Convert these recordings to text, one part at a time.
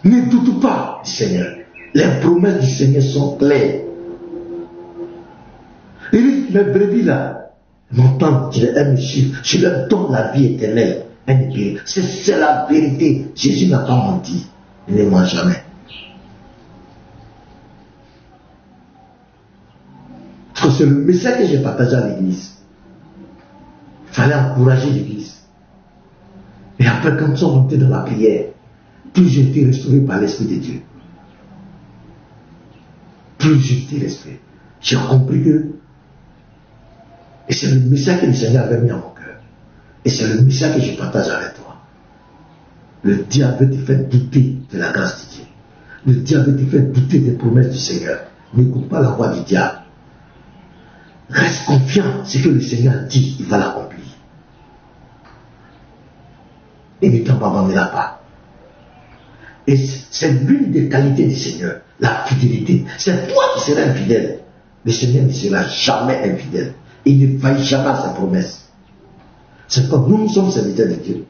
Ne doute pas du Seigneur. Les promesses du Seigneur sont claires. Il dit, les brebis là, m'entendent qu'il est un chiffre. Je leur donne la vie éternelle. C'est la vérité. Jésus n'a pas menti. Il ne ment jamais. Parce que c'est le message que j'ai partagé à l'église. Il fallait encourager l'église. Et après, quand ils sont montés dans la prière, plus j'ai été restauré par l'Esprit de Dieu. Plus j'ai été restauré. J'ai compris que, et c'est le message que le Seigneur avait mis en mon cœur. Et c'est le message que je partage avec toi. Le diable te fait douter de la grâce de Dieu. Le diable te fait douter des promesses du Seigneur. N'écoute pas la voix du diable. Reste confiant, ce que le Seigneur dit, il va l'accomplir. Et ne t'abandonnera pas. Et c'est l'une des qualités du Seigneur, la fidélité. C'est toi qui seras infidèle. Le Seigneur ne sera jamais infidèle. Il ne faillit jamais à ses promesses. C'est comme nous sommes serviteurs de Dieu.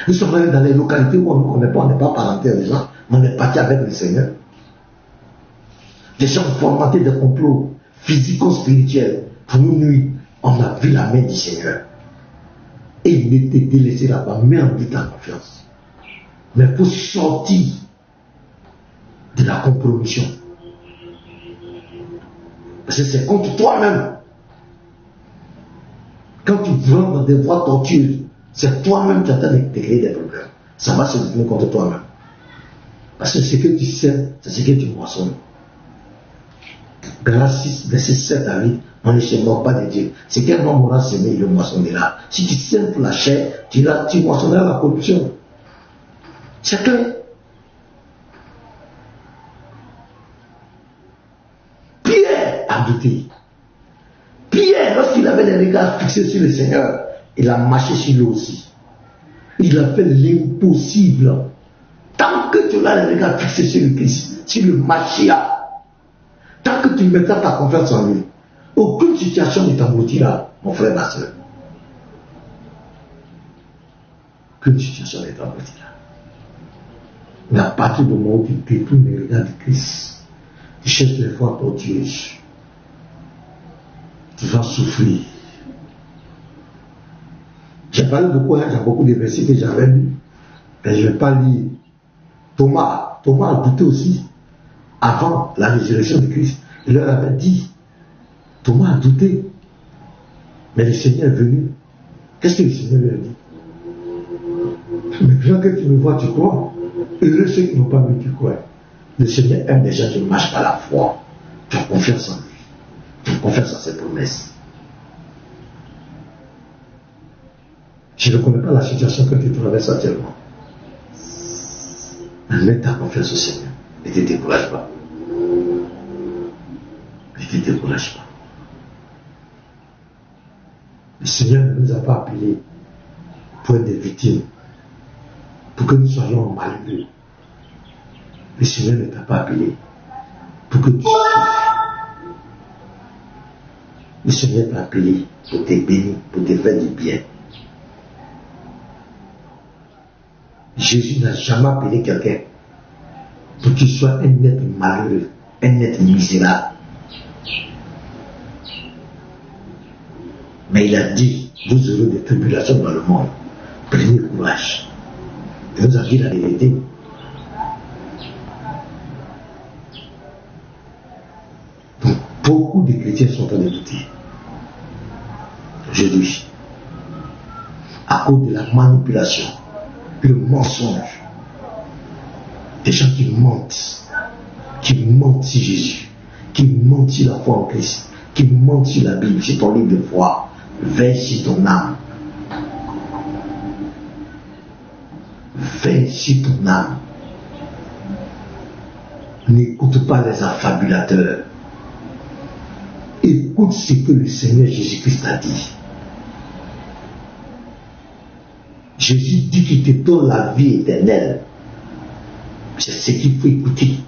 Nous sommes allés dans les localités où on ne connaît pas, on n'est pas parenté aux gens, mais on est parti avec le Seigneur. Des gens formatés de complots physico-spirituels pour nous nuire. On a vu la main du Seigneur. Et il ne te délaissera pas, mais en lui ta confiance. Mais pour sortir de la compromission. Parce que c'est contre toi-même. Quand tu rentres dans des voies tortueuses, c'est toi-même qui attends de créer des problèmes. Ça va se détourner contre toi-même. Parce que ce que tu sais, c'est ce que tu moissonnes. Grâce 6, verset 7 à 8, on ne se moque pas de Dieu. Ce qu'un homme aura semé, il le moissonnera. Si tu sèmes pour la chair, tu moissonneras la corruption. C'est clair. Pierre a douté. Pierre, lorsqu'il avait les regards fixés sur le Seigneur, il a marché sur l'eau aussi. Il a fait l'impossible. Tant que tu as les regards fixés sur le Christ, sur le Mashiach, tant que tu mettras ta confiance en lui, aucune situation ne t'abruttira, mon frère, ma soeur. Aucune situation ne t'abruttira. Mais à partir du moment où tu détournes les regards du Christ, tu cherches les voies tortueuses, tu vas souffrir. J'ai parlé beaucoup, il y a beaucoup de versets que j'avais lus, mais je ne vais pas lire. Thomas a douté aussi. Avant la résurrection de Christ, il leur avait dit, Thomas a douté, mais le Seigneur est venu. Qu'est-ce que le Seigneur lui a dit? Maintenant que tu me vois, tu crois. Heureux ceux qui n'ont pas vu, tu crois. Le Seigneur aime les gens qui marchent par la foi. Tu as confiance en lui. Tu as confiance en ses promesses. Je ne connais pas la situation que tu traverses actuellement. Mais mets ta confiance au Seigneur. Ne te décourage pas. Ne te décourage pas. Le Seigneur ne nous a pas appelés pour être des victimes, pour que nous soyons malheureux. Le Seigneur ne t'a pas appelé pour que tu souffres. Le Seigneur t'a appelé pour te bénir, pour te faire du bien. Jésus n'a jamais appelé quelqu'un pour qu'il soit un être malheureux, un être misérable. Mais il a dit, vous aurez des tribulations dans le monde. Prenez courage. Il nous a dit la vérité. Donc, beaucoup de chrétiens sont en train de douter. Aujourd'hui, à cause de la manipulation, le mensonge, des gens qui mentent sur Jésus, qui mentent sur la foi en Christ, qui mentent sur la Bible, sur ton livre de foi, veille sur ton âme. Veille sur ton âme. N'écoute pas les affabulateurs. Écoute ce que le Seigneur Jésus-Christ a dit. Jésus dit qu'il te donne la vie éternelle. C'est ce qu'il faut écouter.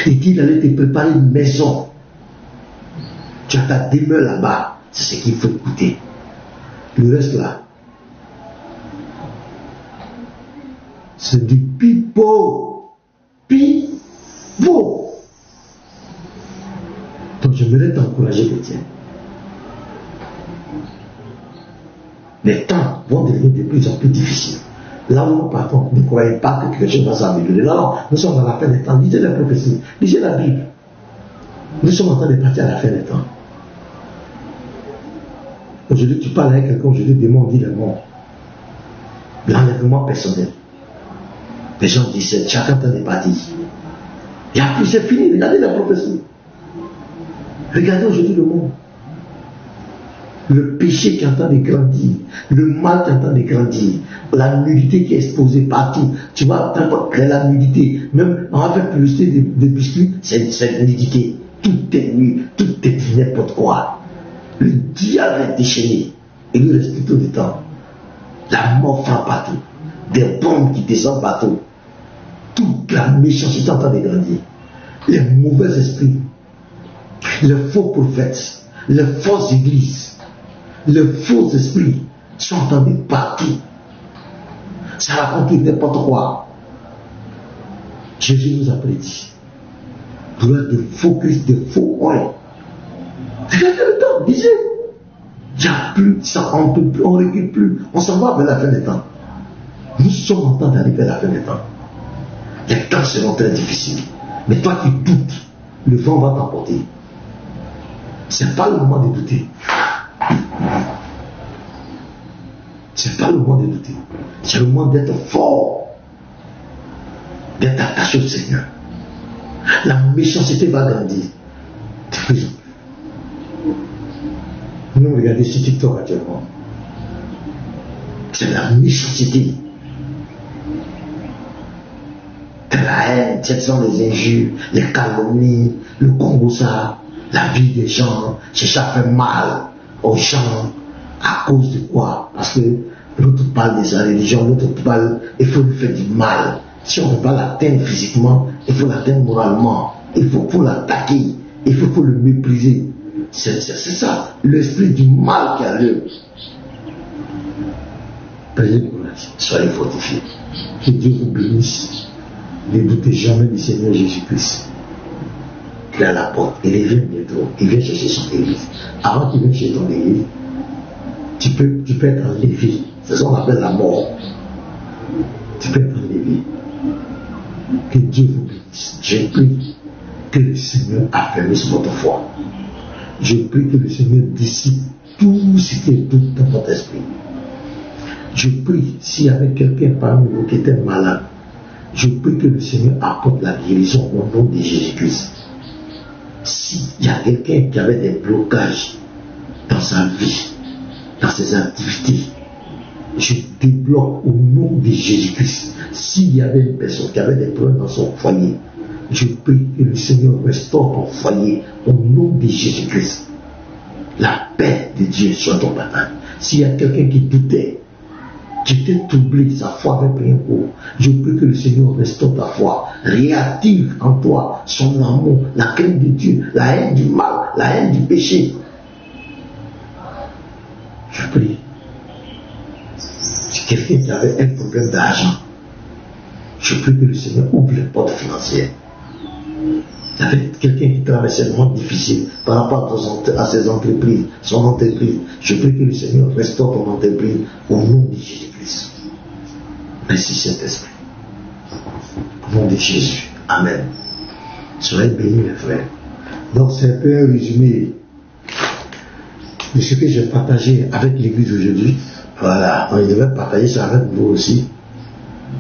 Il dit qu'il allait te préparer une maison. Tu as ta demeure là-bas. C'est ce qu'il faut écouter. Le reste là, C'est du pipeau. Pipeau. Donc j'aimerais t'encourager, chrétien. Les temps vont devenir de plus en plus difficiles. Là où nous partons, ne croyez pas que quelque chose va s'améliorer. Non, nous sommes à la fin des temps. Lisez la prophétie, lisez la Bible. Nous sommes en train de partir à la fin des temps. Aujourd'hui, tu parles avec quelqu'un, aujourd'hui, des mots, on dit le mot. L'enlèvement personnel. Les gens disent, chacun t'en est parti. Il n'y a plus, c'est fini. Regardez la prophétie. Regardez aujourd'hui le monde. Le péché qui est en train de grandir, le mal qui est en train de grandir, la nudité qui est exposée partout. Tu vois, créer la nudité. Même, on va faire publicité des biscuits, c'est nudité. Tout est nu, tout est n'importe quoi. Le diable est déchaîné. Et lui reste plutôt du temps. La mort frappe partout. Des bombes qui descendent partout. Toute la méchanceté est en train de grandir. Les mauvais esprits, les faux prophètes, les fausses églises, les faux esprits sont entendus partout. Ça raconte n'importe quoi. Jésus nous a prédit. Gloire de focus, de faux oreilles. Regardez le temps, disait. Il n'y a plus, ça, on ne peut plus, on ne recule plus. On s'en va vers la fin des temps. Nous sommes en train d'arriver à la fin des temps. Les temps seront très difficiles. Mais toi qui doutes, le vent va t'emporter. Ce n'est pas le moment de douter. Ce n'est pas le moment de douter. C'est le moment d'être fort. D'être attaché au Seigneur. La méchanceté va grandir. De plus en plus. Nous regardons sur TikTok actuellement. C'est la méchanceté. C'est la haine, ce sont les injures, les calomnies, le Congo-ça, la vie des gens, ça fait mal aux gens. À cause de quoi? Parce que l'autre parle de sa religion, l'autre parle, il faut lui faire du mal. Si on ne peut pas l'atteindre physiquement, il faut l'atteindre moralement. Il faut l'attaquer, il faut le mépriser. C'est ça, l'esprit du mal qui a lieu. Soyez fortifiés. Que Dieu vous bénisse. Ne doutez jamais du Seigneur Jésus-Christ. Il est à la porte, il vient bientôt, il vient chercher son église. Avant qu'il vienne chercher ton église, tu peux être enlevé. C'est ce qu'on appelle la mort. Tu peux être enlevé. Que Dieu vous bénisse. Je prie que le Seigneur affermisse votre foi. Je prie que le Seigneur dissipe tout ce qui est doute dans votre esprit. Je prie, s'il y avait quelqu'un parmi vous qui était malade, je prie que le Seigneur apporte la guérison au nom de Jésus-Christ. S'il y a quelqu'un qui avait des blocages dans sa vie, dans ses activités, je débloque au nom de Jésus-Christ. S'il y avait une personne qui avait des problèmes dans son foyer, je prie que le Seigneur restaure ton foyer au nom de Jésus-Christ. La paix de Dieu soit ton bataille. S'il y a quelqu'un qui doutait, qui était troublé, sa foi avait pris un coup, je prie que le Seigneur restaure ta foi, réactive en toi son amour, la crainte de Dieu, la haine du mal, la haine du péché. Je prie. Si quelqu'un qui avait un problème d'argent, je prie que le Seigneur ouvre les portes financières. Il y avait quelqu'un qui traversait un moment difficile par rapport à ses entreprises, son entreprise. Je prie que le Seigneur restaure ton entreprise au nom de Jésus-Christ. Merci Saint-Esprit. Au nom de Jésus. Amen. Soyez bénis mes frères. Donc c'est un peu un résumé de ce que j'ai partagé avec l'Église aujourd'hui. Voilà, on devait partager ça avec vous aussi.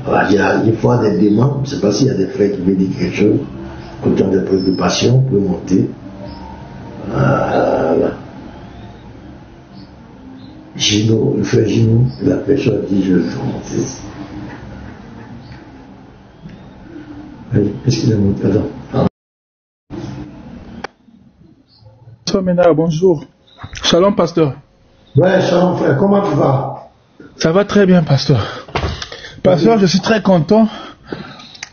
Voilà, il y a une fois des demandes, je ne sais pas s'il y a des frères qui veulent dire quelque chose. Quand on a des préoccupations, on peut monter. Voilà. Gino, le frère Gino, la personne a dit je veux monter. Oui, qu'est-ce qu'il a monté? Pardon. Pasteur Ménard, bonjour. Shalom, pasteur. Ouais, shalom, frère. Comment tu vas? Ça va très bien, pasteur. Pasteur, je suis très content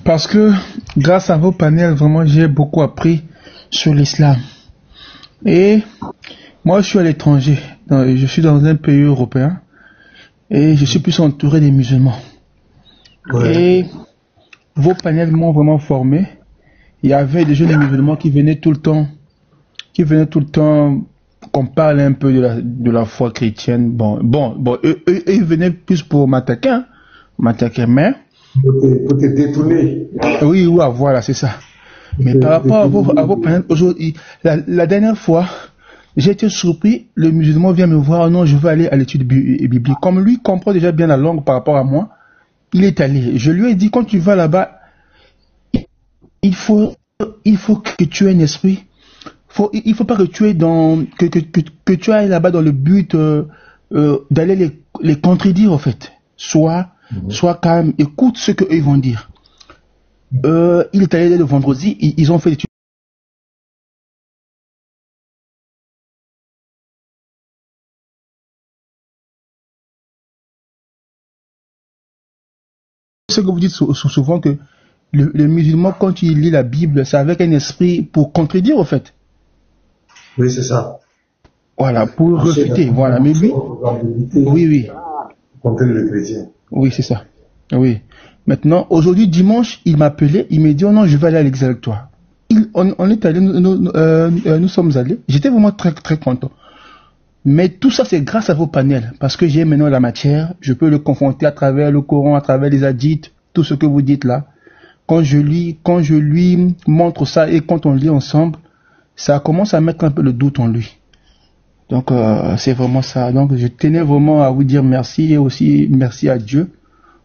parce que grâce à vos panels, vraiment, j'ai beaucoup appris sur l'islam. Et moi, je suis à l'étranger. Je suis dans un pays européen et je suis plus entouré des musulmans. Et vos panels m'ont vraiment formé. Il y avait des jeunes musulmans qui venaient tout le temps qu'on parle un peu de la foi chrétienne. Bon, eux, ils venaient plus pour m'attaquer, mais... Pour te détourner. Oui, voilà, c'est ça. Mais par rapport à vos panels, aujourd'hui, la dernière fois, j'ai été surpris, le musulman vient me voir, non, je veux aller à l'étude biblique. Comme lui comprend déjà bien la langue par rapport à moi, il est allé. Je lui ai dit, quand tu vas là-bas, il faut que tu aies un esprit. Il faut pas que tu aies que tu ailles là-bas dans le but d'aller les contredire, en fait. Sois calme, écoute ce qu'eux ils vont dire. Il est allé le vendredi, ils ont fait l'étude. Ce que vous dites souvent que le musulman, quand il lit la Bible, c'est avec un esprit pour contredire, en fait. Oui, c'est ça. Voilà, pour refuter. Voilà, mais lui, oui. Contre le chrétien. Oui, c'est ça. Oui. Maintenant, aujourd'hui, dimanche, il m'a appelé, il m'a dit, oh non, je vais aller à l'église avec toi. On est allé, nous sommes allés. J'étais vraiment très, très content. Mais tout ça, c'est grâce à vos panels. Parce que j'ai maintenant la matière, je peux le confronter à travers le Coran, à travers les hadiths, tout ce que vous dites là. Quand je lui montre ça et quand on lit ensemble, ça commence à mettre un peu le doute en lui. Donc, c'est vraiment ça. Donc, je tenais vraiment à vous dire merci et aussi merci à Dieu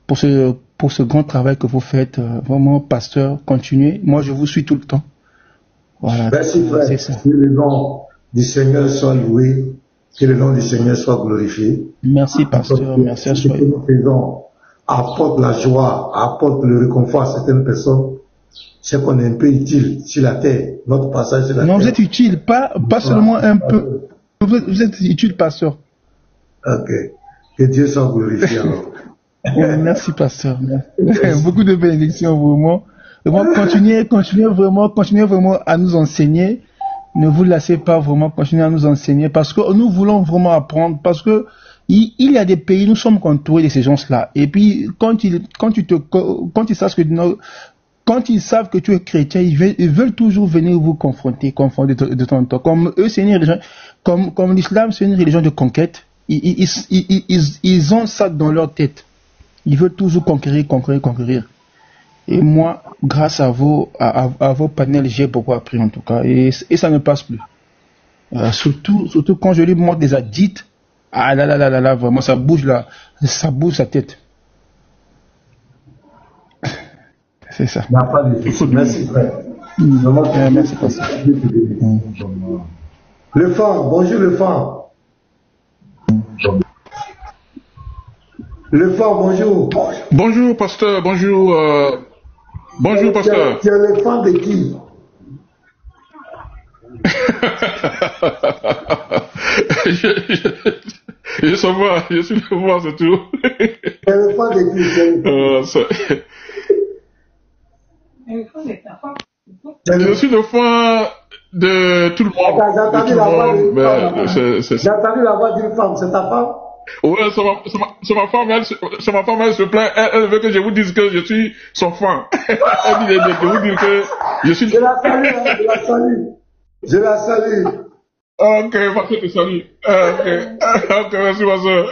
pour ce grand travail que vous faites. Vraiment, pasteur, continuez. Moi, je vous suis tout le temps. Voilà. Merci, frère. C'est ça. Que le nom du Seigneur soit loué. Que le nom du Seigneur soit glorifié. Merci, pasteur. Merci à ce que nous faisons apporte la joie, apporte le réconfort à certaines personnes. C'est qu'on est un peu utile sur la terre. Notre passage sur la terre. Non, vous êtes utile, pas seulement un peu. Vous êtes utile, pasteur. Ok. Que Dieu soit glorifié alors. Merci, pasteur. Beaucoup de bénédictions, vraiment. Continuez vraiment à nous enseigner. Ne vous lassez pas vraiment, continuez à nous enseigner parce que nous voulons vraiment apprendre parce que il y a des pays, nous sommes entourés de ces gens-là. Et puis, quand ils savent que tu es chrétien, ils veulent toujours venir vous confronter de temps en temps. Comme eux, c'est une religion, comme l'islam, c'est une religion de conquête. Ils ont ça dans leur tête. Ils veulent toujours conquérir. Et moi, grâce à vos panels, j'ai beaucoup appris en tout cas. Et ça ne passe plus. Surtout quand je lui montre des hadiths. Ah là, vraiment, ça bouge sa tête. C'est ça. Merci, frère. Merci, pasteur. Le phare, bonjour le phare. Le phare, bonjour. Bonjour, pasteur, bonjour. Bonjour, pasteur. Tu es le fan de qui? Je suis le voir, c'est tout. Tu es le fan de qui? Je suis le fan de tout le monde. J'ai entendu la voix d'une femme, c'est ta femme? Oui, c'est ma femme, elle se plaint, elle veut que je vous dise que je suis son fan. Elle dit de vous dire que je suis... Je la salue. Ok, pasteur, te salue. Ok, merci, ma soeur.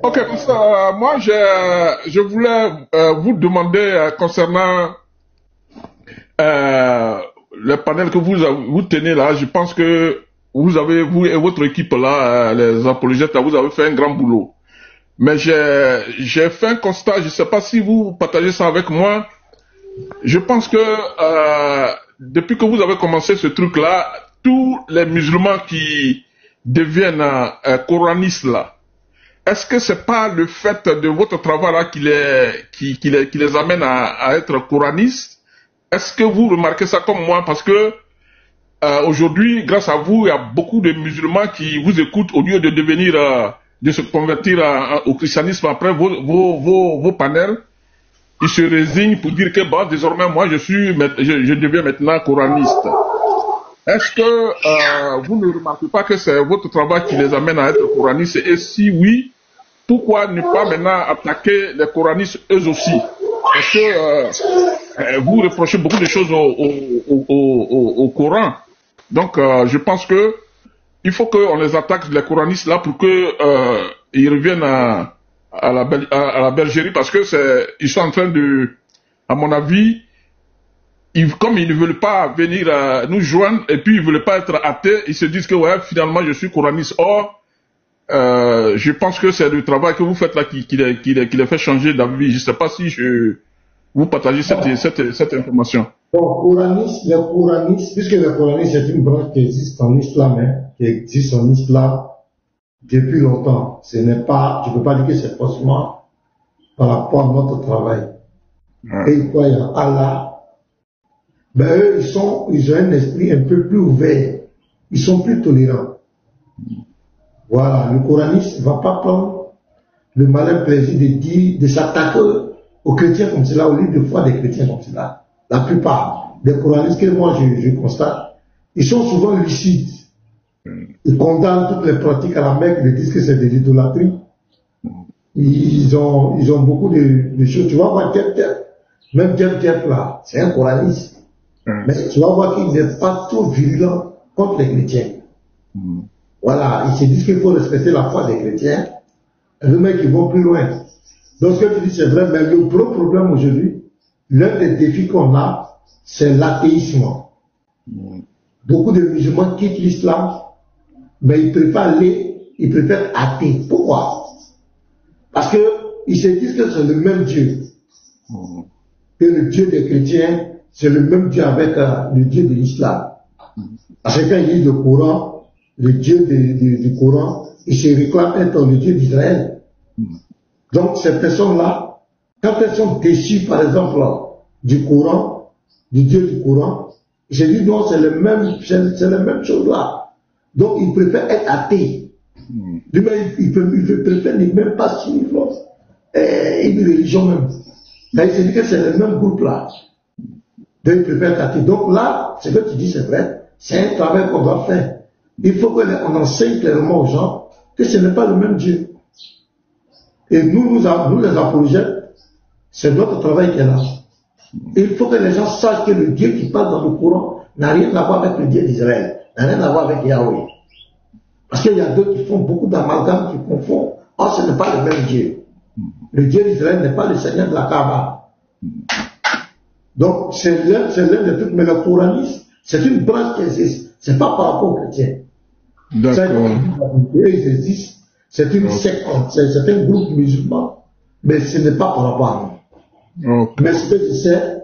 Ok, pasteur, moi, je voulais vous demander concernant le panel que vous tenez là. Je pense que vous et votre équipe là, les apologètes, vous avez fait un grand boulot. Mais j'ai fait un constat, je ne sais pas si vous partagez ça avec moi. Je pense que depuis que vous avez commencé ce truc-là, tous les musulmans qui deviennent coranistes là, est-ce que c'est pas le fait de votre travail là qui les amène à être coranistes? Est-ce que vous remarquez ça comme moi? Parce que aujourd'hui, grâce à vous, il y a beaucoup de musulmans qui vous écoutent au lieu de de se convertir au christianisme après vos panels. Ils se résignent pour dire que bon, désormais, moi, je deviens maintenant coraniste. Est-ce que vous ne remarquez pas que c'est votre travail qui les amène à être coranistes? Et si oui, pourquoi ne pas maintenant attaquer les coranistes eux aussi? Parce que vous reprochez beaucoup de choses au Coran. Donc, je pense que il faut qu'on les attaque, les coranistes là, pour que ils reviennent à la bergerie, parce que ils sont en train de, à mon avis, comme ils ne veulent pas venir nous joindre, et puis ils ne veulent pas être athées, ils se disent que ouais, finalement je suis coraniste. Or, je pense que c'est le travail que vous faites là qui les fait changer d'avis. Je ne sais pas si vous partagez cette information. Donc, les coranistes, puisque les coranistes c'est une branche qui existe en islam, qui existe en islam depuis longtemps. Ce n'est pas, je ne peux pas dire que c'est forcément par rapport à notre travail. Et ils croient en Allah. Ben eux, ils ont un esprit un peu plus ouvert. Ils sont plus tolérants. Voilà, le coraniste ne va pas prendre le malin plaisir de s'attaquer aux chrétiens comme cela, au livre de foi des chrétiens comme cela. La plupart des coranistes que moi je constate, ils sont souvent lucides. Ils condamnent toutes les pratiques à la Mecque, ils disent que c'est de l'idolâtrie. Ils ont beaucoup de choses. Tu vas voir même Jeff là, c'est un coraniste. Mais tu vas voir qu'il n'est pas trop virulent contre les chrétiens. Voilà, ils se disent qu'il faut respecter la foi des chrétiens. Et les mecs, ils vont plus loin. Donc ce que tu dis, c'est vrai, mais le gros problème aujourd'hui, l'un des défis qu'on a, c'est l'athéisme. Beaucoup de musulmans quittent l'islam, mais ils préfèrent athée. Pourquoi? Parce qu'ils se disent que c'est le même Dieu. Que le Dieu des chrétiens, c'est le même Dieu avec le Dieu de l'islam. Parce que quand ils lisent le Coran, le Dieu du Coran, ils se réclament être le Dieu d'Israël. Donc ces personnes-là, quand elles sont déçues par exemple du Coran, du Dieu du Coran, ils se disent non, c'est la même chose là. Donc ils préfèrent être athées. Ils préfèrent même pas suivre une religion même. Là, ils se disent que c'est le même groupe là. Donc ils préfèrent être athées. Donc là, ce que tu dis c'est vrai, c'est un travail qu'on doit faire. Il faut qu'on enseigne clairement aux gens que ce n'est pas le même Dieu. Et nous les apologètes, c'est notre travail qui est là. Et il faut que les gens sachent que le Dieu qui parle dans le Coran n'a rien à voir avec le Dieu d'Israël, n'a rien à voir avec Yahweh. Parce qu'il y a d'autres qui font beaucoup d'amalgames, qui confondent. Oh, ce n'est pas le même Dieu. Le Dieu d'Israël n'est pas le Seigneur de la Kaaba. Donc, c'est l'un des trucs, mais le coranisme, c'est une branche qui existe. C'est pas par rapport aux chrétiens. D'accord. Ils existent. C'est une secte, c'est un groupe musulman, mais ce n'est pas par rapport à nous. Okay. Mais ce que je sais,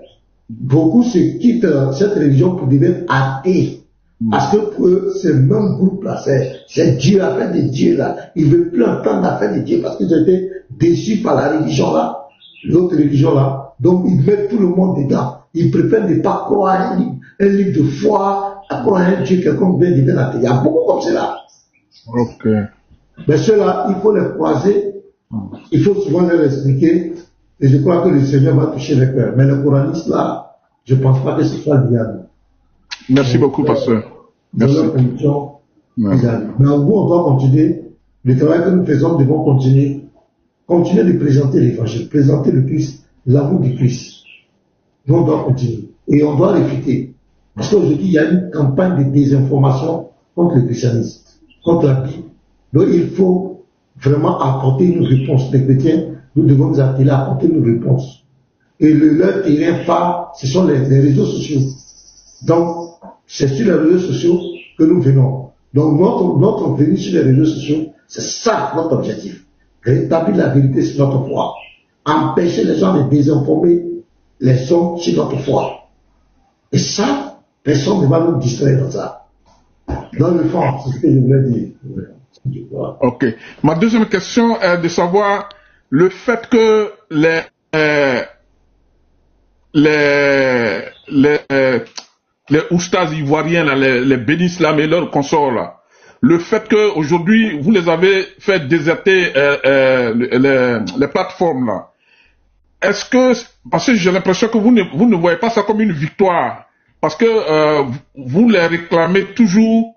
beaucoup se quittent cette religion pour devenir athées. Parce que pour eux, ce même groupe-là, c'est Dieu, affaire de Dieu là. Ils ne veulent plus entendre l'affaire de Dieu parce qu'ils ont été déçus par la religion là, l'autre religion là. Donc ils mettent tout le monde dedans. Ils préfèrent ne pas croire un livre de foi, à croire un Dieu, quelqu'un vient devenir athée. Il y a beaucoup comme cela. Ok. Mais ceux-là, il faut les croiser, il faut souvent leur expliquer, et je crois que le Seigneur va toucher les cœurs. Mais le coraniste là, je ne pense pas que ce soit le diable. Merci beaucoup, pasteur. Merci. Mais nous, on doit continuer. Le travail que nous faisons, nous devons continuer de présenter l'évangile, présenter le Christ, l'amour du Christ. Nous, on doit continuer. Et on doit réfuter. Parce qu'aujourd'hui, il y a une campagne de désinformation contre le christianisme, contre la Bible. Donc il faut vraiment apporter une réponse. Les chrétiens, nous devons nous atteler à apporter une réponse. Et leur terrain phare, ce sont les réseaux sociaux. Donc, c'est sur les réseaux sociaux que nous venons. Donc notre venue sur les réseaux sociaux, c'est ça notre objectif. Rétablir la vérité sur notre foi. Empêcher les gens de désinformer les hommes sur notre foi. Et ça, personne ne va nous distraire dans ça. Dans le fond, c'est ce que je voulais dire. Ok. Ma deuxième question est de savoir le fait que les oustas ivoiriens, là, les bénislam et leurs consorts, là, le fait que aujourd'hui vous les avez fait déserter les plateformes là, est-ce que, parce que j'ai l'impression que vous ne voyez pas ça comme une victoire, parce que vous les réclamez toujours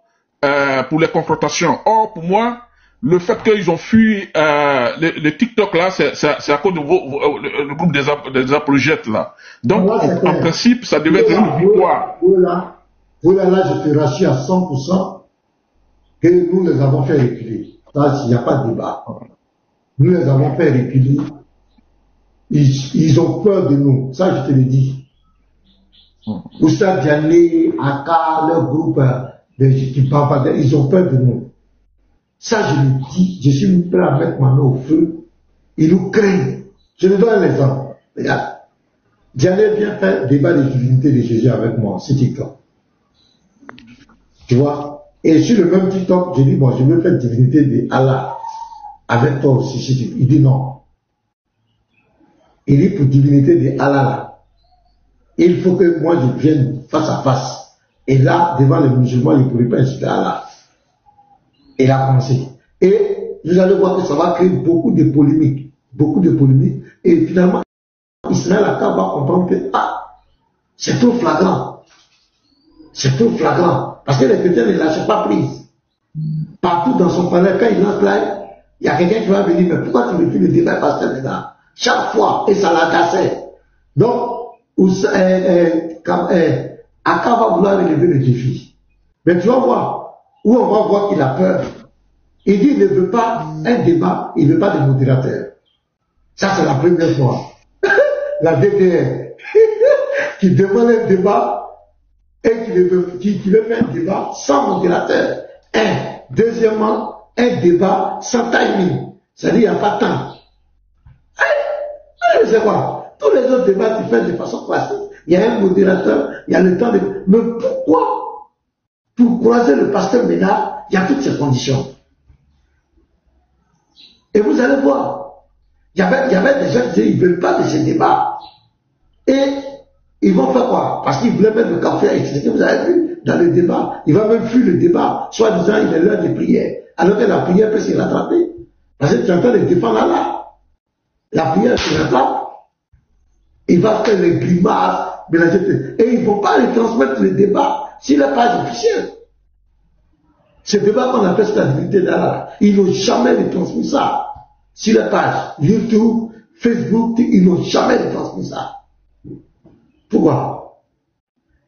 pour les confrontations. Or, pour moi, le fait qu'ils ont fui le TikTok là, c'est à cause de le groupe des apologètes là. Donc, en principe, ça devait être une victoire. Là, je te rassure à 100% que nous les avons fait reculer. Ça, il n'y a pas de débat. Nous les avons fait reculer. Ils ont peur de nous. Ça, je te le dis. Oussa Diané, Aka, leur groupe ils ont peur de nous. Ça, je le dis. Je suis prêt à mettre ma main au feu. Ils nous craignent. Je te donne un exemple. Regarde. Diané vient faire débat de divinité de Jésus avec moi sur TikTok. Tu vois? Et sur le même TikTok, j'ai dit, bon, je veux faire divinité de Allah avec toi aussi. Il dit non. Il dit pour divinité de Allah, il faut que moi je vienne face à face. Et là, devant les musulmans, il ne pourrait pas insulter Allah. Il a commencé. Et vous allez voir que ça va créer beaucoup de polémiques. Beaucoup de polémiques. Et finalement, Israël va comprendre que, c'est trop flagrant. C'est trop flagrant. Parce que les chrétiens ne lâchent pas prise. Partout dans son palais, quand il entre là, il y a quelqu'un qui va venir, mais pourquoi tu me fais le débat pasteur maintenant? Chaque fois, et ça l'agaçait. Donc, Aka va vouloir relever le défi. Mais tu vas voir, où on va voir qu'il a peur. Il dit qu'il ne veut pas un débat, il ne veut pas de modérateur. Ça, c'est la première fois. La DDR, qui demande un débat et qui veut faire un débat sans modérateur. Deuxièmement, un débat sans timing. C'est-à-dire, il n'y a pas de temps. C'est quoi? Tous les autres débats, tu fais de façon classique. Il y a un modérateur, il y a le temps de... Mais pourquoi? Pour croiser le pasteur Ménard, il y a toutes ces conditions. Et vous allez voir, il y avait des gens qui disaient qu'ils ne veulent pas de ces débats. Et ils vont faire quoi? Parce qu'ils voulaient mettre le café à expliquer. Vous avez vu, dans le débat, il va même fuir le débat, soit disant il est l'heure de prière, alors que la prière peut se rattraper. Parce que tu es en train de défendre Allah. La prière se rattrape. Il va faire les grimaces, et ils ne vont pas les transmettre le débat sur la page officielle. Ce débat qu'on appelle la divinité d'Allah, ils n'ont jamais transmis ça sur la page YouTube, Facebook, ils n'ont jamais transmis ça. Pourquoi?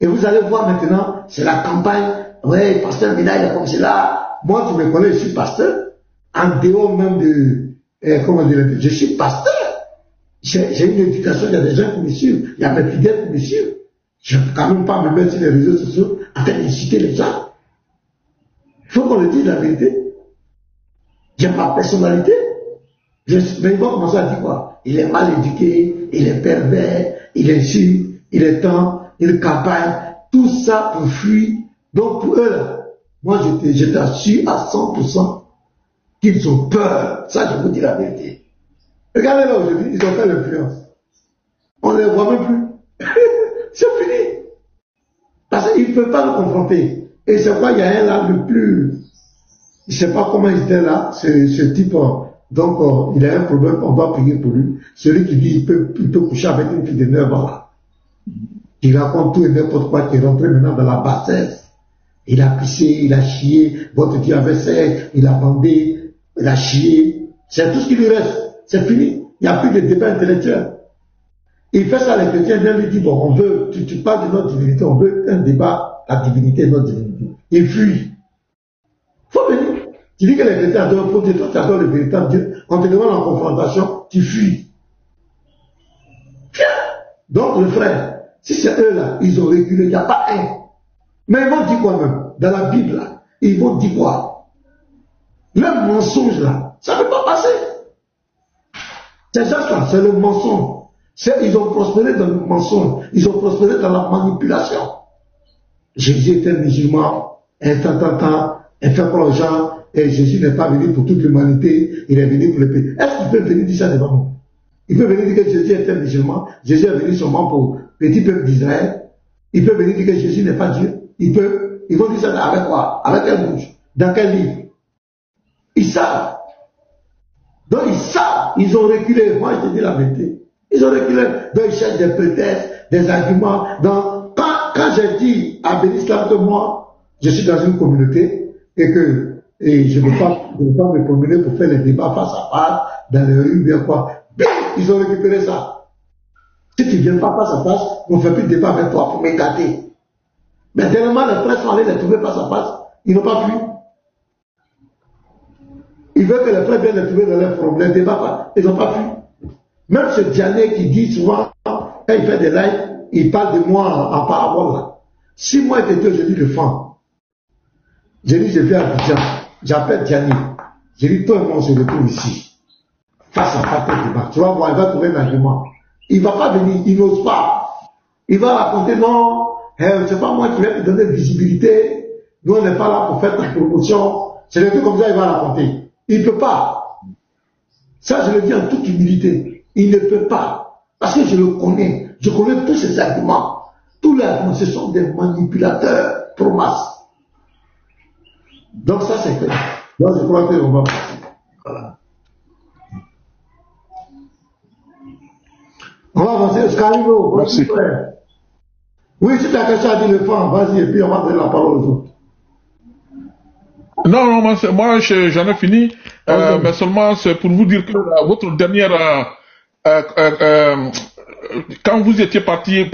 Et vous allez voir maintenant, c'est la campagne, ouais, pasteur Mina, il est comme cela. Moi, tu me connais, je suis pasteur, en dehors même de, comment dire, je suis pasteur. J'ai une éducation, il y a des gens qui me suivent, il y a mes fidèles qui me suivent. Je ne peux quand même pas me mettre sur les réseaux sociaux en train d'inciter les gens. Il faut qu'on le dise la vérité. J'ai ma personnalité. Mais ils vont commencer à dire quoi? Il est mal éduqué, il est pervers, il est insulte, il est temps, il campagne. Tout ça pour fuir. Donc pour eux, là, moi je t'assure à 100% qu'ils ont peur. Ça, je vous dis la vérité. Regardez là aujourd'hui, ils ont fait l'influence. On ne les voit même plus. C'est fini. Parce qu'ils ne peuvent pas nous confronter. Et c'est pourquoi il y a un là le plus... Je ne sais pas comment il était là, ce type. Donc il a un problème, on doit prier pour lui. Celui qui dit il peut coucher avec une fille de 9 ans là. Il raconte tout et n'importe quoi, qui est rentré maintenant dans la bassesse. Il a pissé, il a chié, votre Dieu avait sexe, il a bandé, il a chié. C'est tout ce qui lui reste. C'est fini. Il n'y a plus de débat intellectuel. Il fait ça, les chrétiens viennent lui dire, bon, on veut, tu parles de notre divinité, on veut un débat, la divinité de notre divinité. Il fuit. Faut venir. Tu dis que les chrétiens adorent faux Dieu, toi tu adores le véritable Dieu, on te demande en confrontation, tu fuis. Donc le frère, si c'est eux là, ils ont reculé, il n'y a pas un. Mais ils vont dire quoi même? Dans la Bible là, ils vont dire quoi? Le mensonge là, ça ne peut pas passer. C'est ça, c'est le mensonge. Ils ont prospéré dans le mensonge. Ils ont prospéré dans la manipulation. Jésus était musulman, il fait pour les gens, et Jésus n'est pas venu pour toute l'humanité, il est venu pour le pays. Est-ce qu'il peut venir dire ça devant nous? Il peut venir dire que Jésus était musulman, Jésus est venu seulement pour le petit peuple d'Israël. Il peut venir dire que Jésus n'est pas Dieu. Ils vont dire ça avec quoi? Avec quelle bouche? Dans quel livre? Ils savent. Donc ils savent, ils ont reculé. Moi je te dis la vérité. Ils ont reculé. Donc ils cherchent des prétextes, des arguments. Donc quand j'ai dit à Bénislam que moi, je suis dans une communauté et que et je ne veux pas me promener pour faire les débats face à face, dans les rues, bien quoi. Bien, ils ont récupéré ça. Si tu ne viens pas face à face, on ne fait plus de débat avec toi pour m'écarter. Mais tellement les frères sont allés les trouver face à face, ils n'ont pas pu. Ils veulent que les frères viennent les trouver dans leurs problèmes, les débats, ils n'ont pas pu. Même ce Diané qui dit souvent, quand il fait des lives, il parle de moi en parabole là. Si moi j'étais Dieu, je dis le fond. Je dis, je viens à Abidjan, j'appelle Diané. Je dis, toi et moi on se retrouve ici. Face à face au débat. Tu vas voir, il va trouver un argument. Il ne va pas venir, il n'ose pas. Il va raconter, non, c'est pas moi qui vais te donner visibilité. Nous on n'est pas là pour faire ta promotion. C'est le truc comme ça, il va raconter. Il ne peut pas. Ça, je le dis en toute humilité. Il ne peut pas. Parce que je le connais. Je connais tous ces arguments. Tous les arguments, ce sont des manipulateurs pro masse. Donc ça, c'est clair. Donc je crois qu'on va passer. Voilà. On va avancer. Scarino, merci. Oui, si tu as quelque chose à dire, le fond, vas-y, et puis on va donner la parole aux autres. Non, moi j'en ai fini, mais seulement c'est pour vous dire que votre dernière, quand vous étiez parti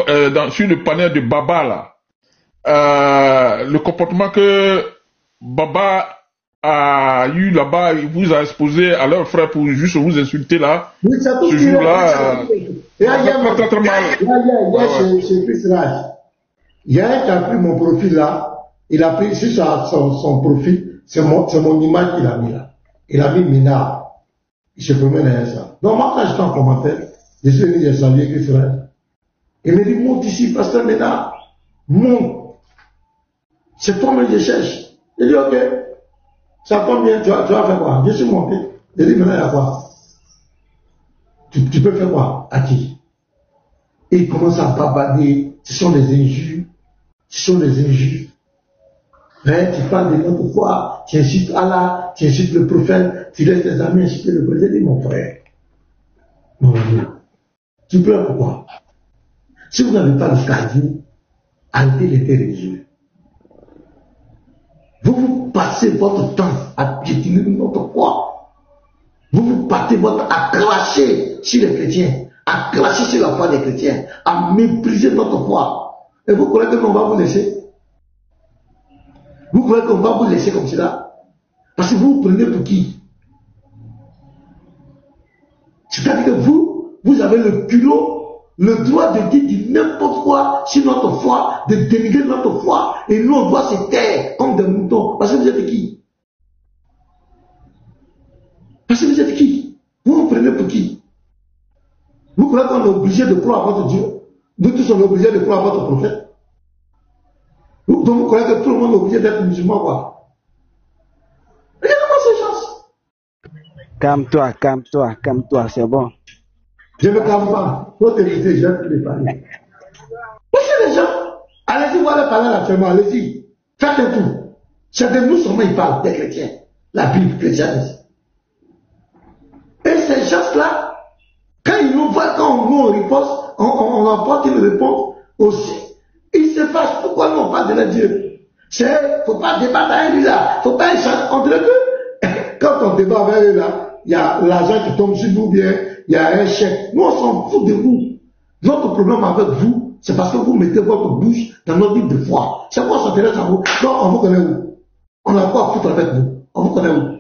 sur le panel de Baba là, le comportement que Baba a eu là-bas, il vous a exposé à leur frère pour juste vous insulter là, oui, ce jour-là, très mal. Il y a un qui a pris mon profil là, il a pris sur son profil. C'est mon image qu'il a mis là. Il a mis Mina. Il se promène derrière ça. Donc moi, quand j'étais en commentaire, je suis venu, j'ai salué Christophe. Il me dit, monte ici, pasteur Mina. Monte. C'est toi-même que je cherche. Il dit, ok. Ça tombe bien, tu vas faire quoi? Je suis monté. Il dit, maintenant, il y a quoi? Tu peux faire quoi? À qui? Et il commence à babader. Ce sont des injures. Ce sont des injures. Hein, tu parles de notre foi, tu insultes Allah, tu insultes le prophète, tu laisses tes amis insulter le prophète. Dis mon frère, mon ami, tu pleures pourquoi? Si vous n'avez pas le cadeau, arrêtez les faits religieux. Vous passez votre temps à piétiner notre foi. Vous passez votre temps à cracher sur les chrétiens, à cracher sur la foi des chrétiens, à mépriser notre foi. Et vous croyez que l'on va vous laisser? Vous croyez qu'on va vous laisser comme cela? Parce que vous vous prenez pour qui? C'est-à-dire que vous avez le culot, le droit de dire n'importe quoi sur notre foi, de dénigrer notre foi, et nous on doit se taire comme des moutons. Parce que vous êtes qui? Parce que vous êtes qui? Vous vous prenez pour qui? Vous croyez qu'on est obligé de croire à votre Dieu? Nous tous on est obligés de croire à votre prophète? Donc vous croyez que tout le monde est obligé d'être musulman, quoi? Regardez-moi ces gens. Calme-toi, c'est bon. Je ne me calme pas. Faut te laisser, je vais te les parler. Poussez les gens. Allez-y voir les parler actuellement, allez-y. Faites un tour. C'est de nous seulement ils parlent, des chrétiens. La Bible chrétienne. Et ces gens-là, quand ils nous voient, quand nous on riposte, on apporte une réponse aussi. Ils se fâchent. Pourquoi nous on parle de leur Dieu? Faut pas débattre avec lui là. Faut pas échanger entre eux. Quand on débat avec eux là, il y a l'argent qui tombe sur nous bien, il y a un chèque. Nous on s'en fout de vous. Notre problème avec vous, c'est parce que vous mettez votre bouche dans notre livre de foi. C'est quoi ça s'intéresse à vous? Donc on vous connaît où? On a quoi à foutre avec vous? On vous connaît où?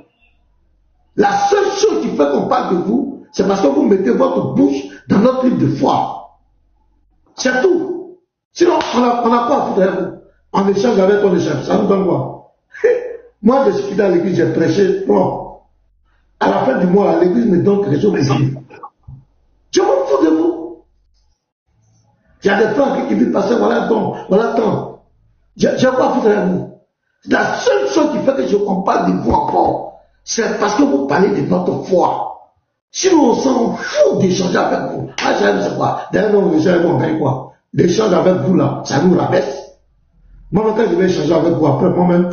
La seule chose qui fait qu'on parle de vous, c'est parce que vous mettez votre bouche dans notre livre de foi. C'est tout. Sinon, on n'a pas à foutre avec vous. On échange avec ton échange. Ça nous donne quoi? Moi, je suis dans l'église, j'ai prêché. Non. À la fin du mois, l'église me donne quelque chose de vivre. Je m'en fous de vous. Il y a des frères qui disent passer, voilà tant. J'ai pas à foutre avec vous. La seule chose qui fait que on parle de vous encore, c'est parce que vous parlez de notre foi. Sinon, on s'en fout d'échanger avec vous. Ah, c'est quoi? D'ailleurs, on échange, on gagne quoi? L'échange avec vous là, ça nous rabaisse. Moi, quand je vais échanger avec vous, après moi-même,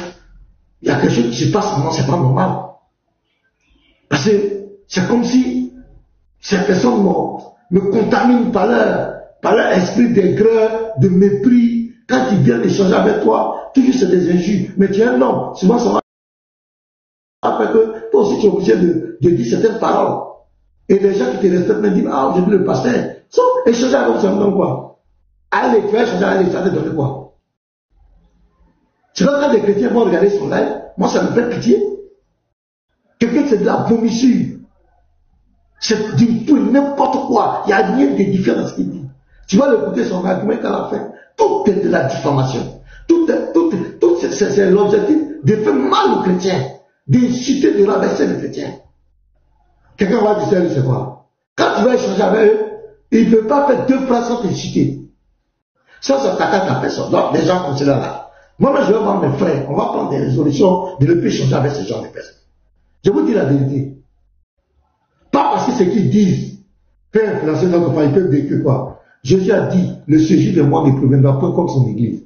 il y a quelque chose qui se passe, non, c'est pas normal. Parce que c'est comme si ces personnes me contaminent par leur esprit d'aigreur, de mépris. Quand ils viennent échanger avec toi, toujours c'est des injures. Mais tu es un homme, souvent ça va. fait que toi aussi tu es obligé de dire certaines paroles. Et les gens qui te respectent me disent, ah, aujourd'hui le pasteur, échanger avec vous, ça me donne quoi? Allez, tu vas échanger avec les gens, ça te donne quoi? Tu vois, quand des chrétiens vont regarder son live, moi ça me fait pitié. Quelqu'un c'est de la vomissure. C'est du tout, n'importe quoi. Il n'y a rien de différent dans ce qu'il dit. Tu vas l'écouter son argument qu'à la fin. Tout est de la diffamation. Tout c'est l'objectif de faire mal aux chrétiens, d'inciter, de rabaisser les chrétiens. Quelqu'un va dire, c'est quoi? Quand tu vas échanger avec eux, il ne peut pas faire deux phrases sans t'inciter. Ça, c'est attaquer ta personne. Donc, des gens comme cela là. Moi, je vais voir mes frères. On va prendre des résolutions de ne plus échanger avec ce genre de personnes. Je vous dis la vérité. Pas parce que ce qu'ils disent fait influencer notre foi, ils peuvent dire que quoi. Jésus a dit, le séjour de moi ne proviendra pas comme son église.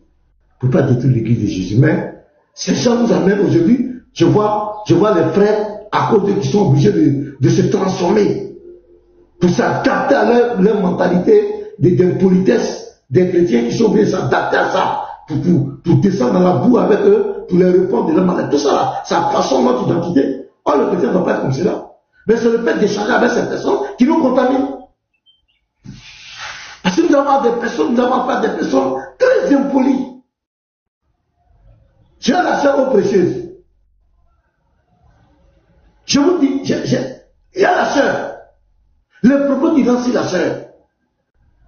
Il ne peut pas détruire l'église de Jésus. Mais ces gens nous amènent aujourd'hui. Je vois les frères, à cause d'eux, qui sont obligés de se transformer pour s'adapter à leur mentalité d'impolitesse des chrétiens qui sont obligés de s'adapter à ça pour descendre dans la boue avec eux, pour les répondre de leur maladie. Tout ça là, ça transforme notre identité. Or, le chrétien ne doit pas être comme cela. Mais c'est le fait d'échanger avec ces personnes qui nous contaminent. Parce que nous avons des personnes, nous avons affaire à des personnes très impolies. J'ai la sœur au précieuse. Je vous dis, il y a la sœur. Le propos qu'il lance sur la sœur.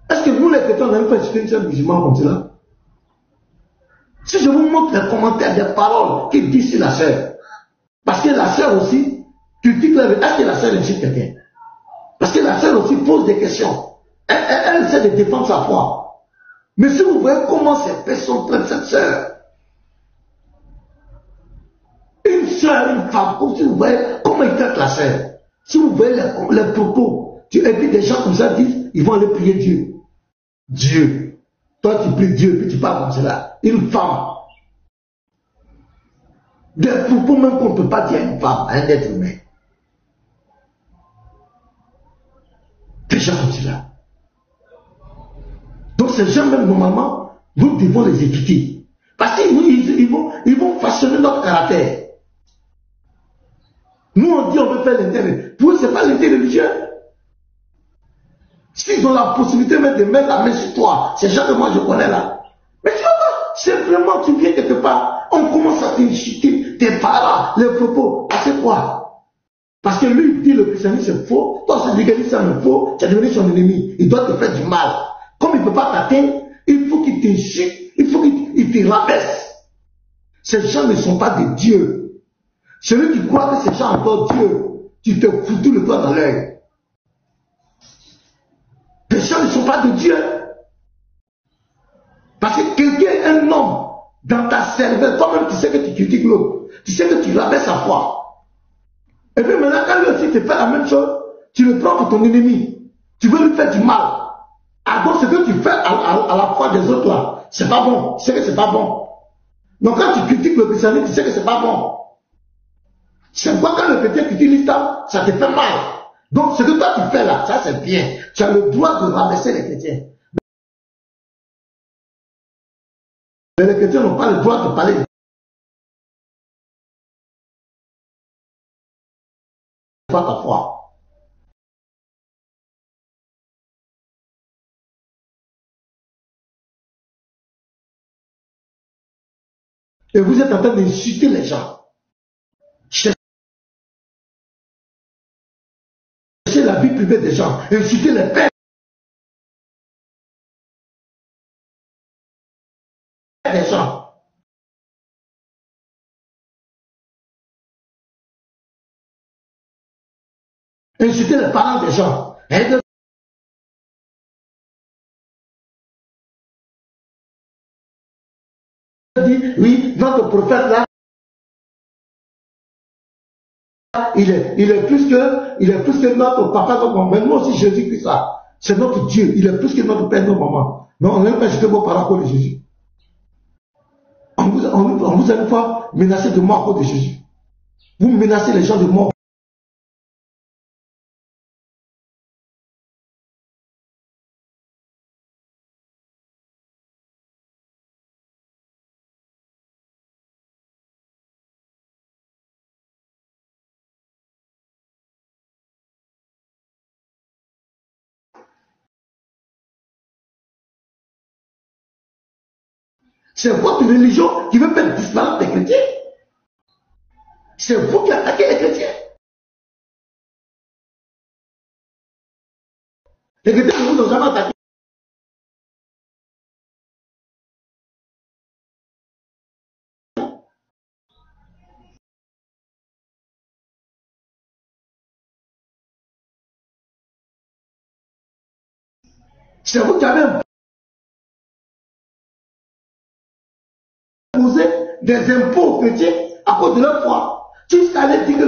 Est-ce que nous les chrétiens, on a fait une sœur musulmane comme cela? Si je vous montre les commentaires des paroles qu'il dit sur la sœur, parce que la sœur aussi, tu dis que est-ce que la sœur insulte quelqu'un? Parce que la sœur aussi pose des questions. Elle essaie de défendre sa foi. Mais si vous voyez comment ces personnes traitent cette sœur, une sœur, une femme, si vous voyez comment ils traitent la sœur, si vous voyez les propos, et puis des gens comme ça disent, ils vont aller prier Dieu. Dieu. Toi tu pries Dieu, puis tu parles comme cela. Une femme. Des propos même qu'on ne peut pas dire à une femme, à un être humain. Des gens comme cela. Donc ces gens même normalement, nous devons les éviter. Parce qu'ils vont façonner notre caractère. Nous on dit on veut faire l'intérêt. Pour eux, ce n'est pas l'intérêt religieux. S'ils ont la possibilité même de mettre la main sur toi, ces gens que moi je connais là. Mais tu vois pas, c'est vraiment, tu viens quelque part, on commence à t'inchiter, tes parents, les propos. C'est quoi? Parce que lui il dit le christianisme c'est faux, toi c'est l'égalisme c'est faux, tu es devenu son ennemi. Il doit te faire du mal. Comme il ne peut pas t'atteindre, il faut qu'il t'inchite, il faut qu'il te rabaisse. Ces gens ne sont pas des dieux. Celui qui croit que ces gens adorent Dieu, tu te fous tout le doigt dans l'œil. Les gens ne sont pas de Dieu. Parce que quelqu'un, un homme, dans ta cervelle, toi-même tu sais que tu critiques l'autre, tu sais que tu rabaisses sa foi. Et puis maintenant, quand lui aussi te fait la même chose, tu le prends pour ton ennemi. Tu veux lui faire du mal. Alors ce que tu fais à la foi des autres là, c'est pas bon. Tu sais que c'est pas bon. Donc quand tu critiques le christianisme, tu sais que c'est pas bon. C'est quoi quand le chrétien critique l'islam, ça te fait mal. Donc ce que toi tu fais là, ça c'est bien. Tu as le droit de rabaisser les chrétiens. Mais les chrétiens n'ont pas le droit de parler de ta foi. Et vous êtes en train d'insulter les gens. Cherchez la vie privée des gens. Insulter les pères des gens. Insulter les parents des gens. Et dit, oui, notre prophète là, il est plus que notre papa, notre maman. Mais nous aussi, Jésus-Christ là, c'est notre Dieu. Il est plus que notre père, notre maman. Mais on n'aime pas jeter vos parents à cause de Jésus. On vous a une fois menacé de mort à cause de Jésus. Vous menacez les gens de mort. C'est votre religion qui veut faire disparaître les chrétiens. C'est vous qui attaquez les chrétiens. Les chrétiens ne vous ont jamais attaqué. C'est vous qui avez imposé des impôts aux chrétiens à cause de leur foi. Jusqu'à aller dire que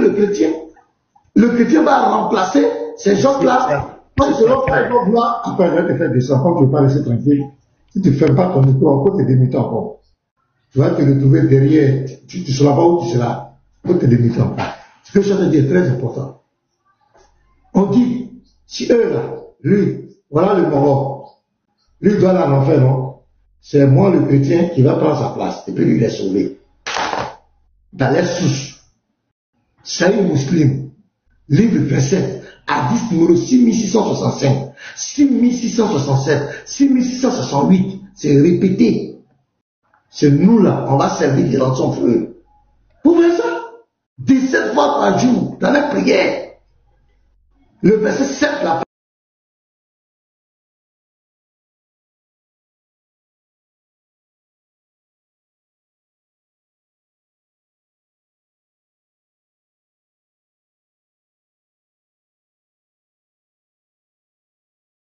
le chrétien va remplacer ces gens-là. Quand ils seront faits nos gloires. Après, je vais te faire descendre. Quand tu ne veux pas rester tranquille, si tu ne fermes pas ton micro, encore te démuter encore. Tu vas te retrouver derrière. Tu ne seras pas où tu seras. Pour te démuter encore. Ce que je viens de dire est très important. On dit, si eux là, lui, voilà le mort, lui doit aller en enfer, non? C'est moi le chrétien qui va prendre sa place. Et puis lui, il est sauvé. Dans les souches. Saïd Muslim, livre 27, hadith numéro 6665, 6667, 6668, c'est répété. C'est nous là, on va servir dans son feu. Vous voyez ça? 17 fois par jour, dans la prière. Le verset 7 là.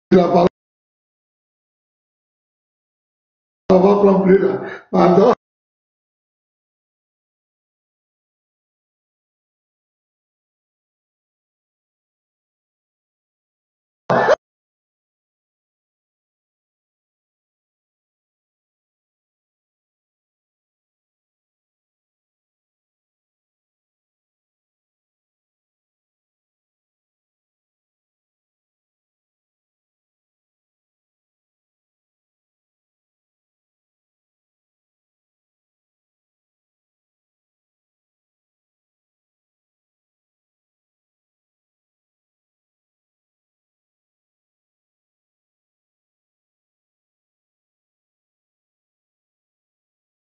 La parole va prendre plus là. Pardon.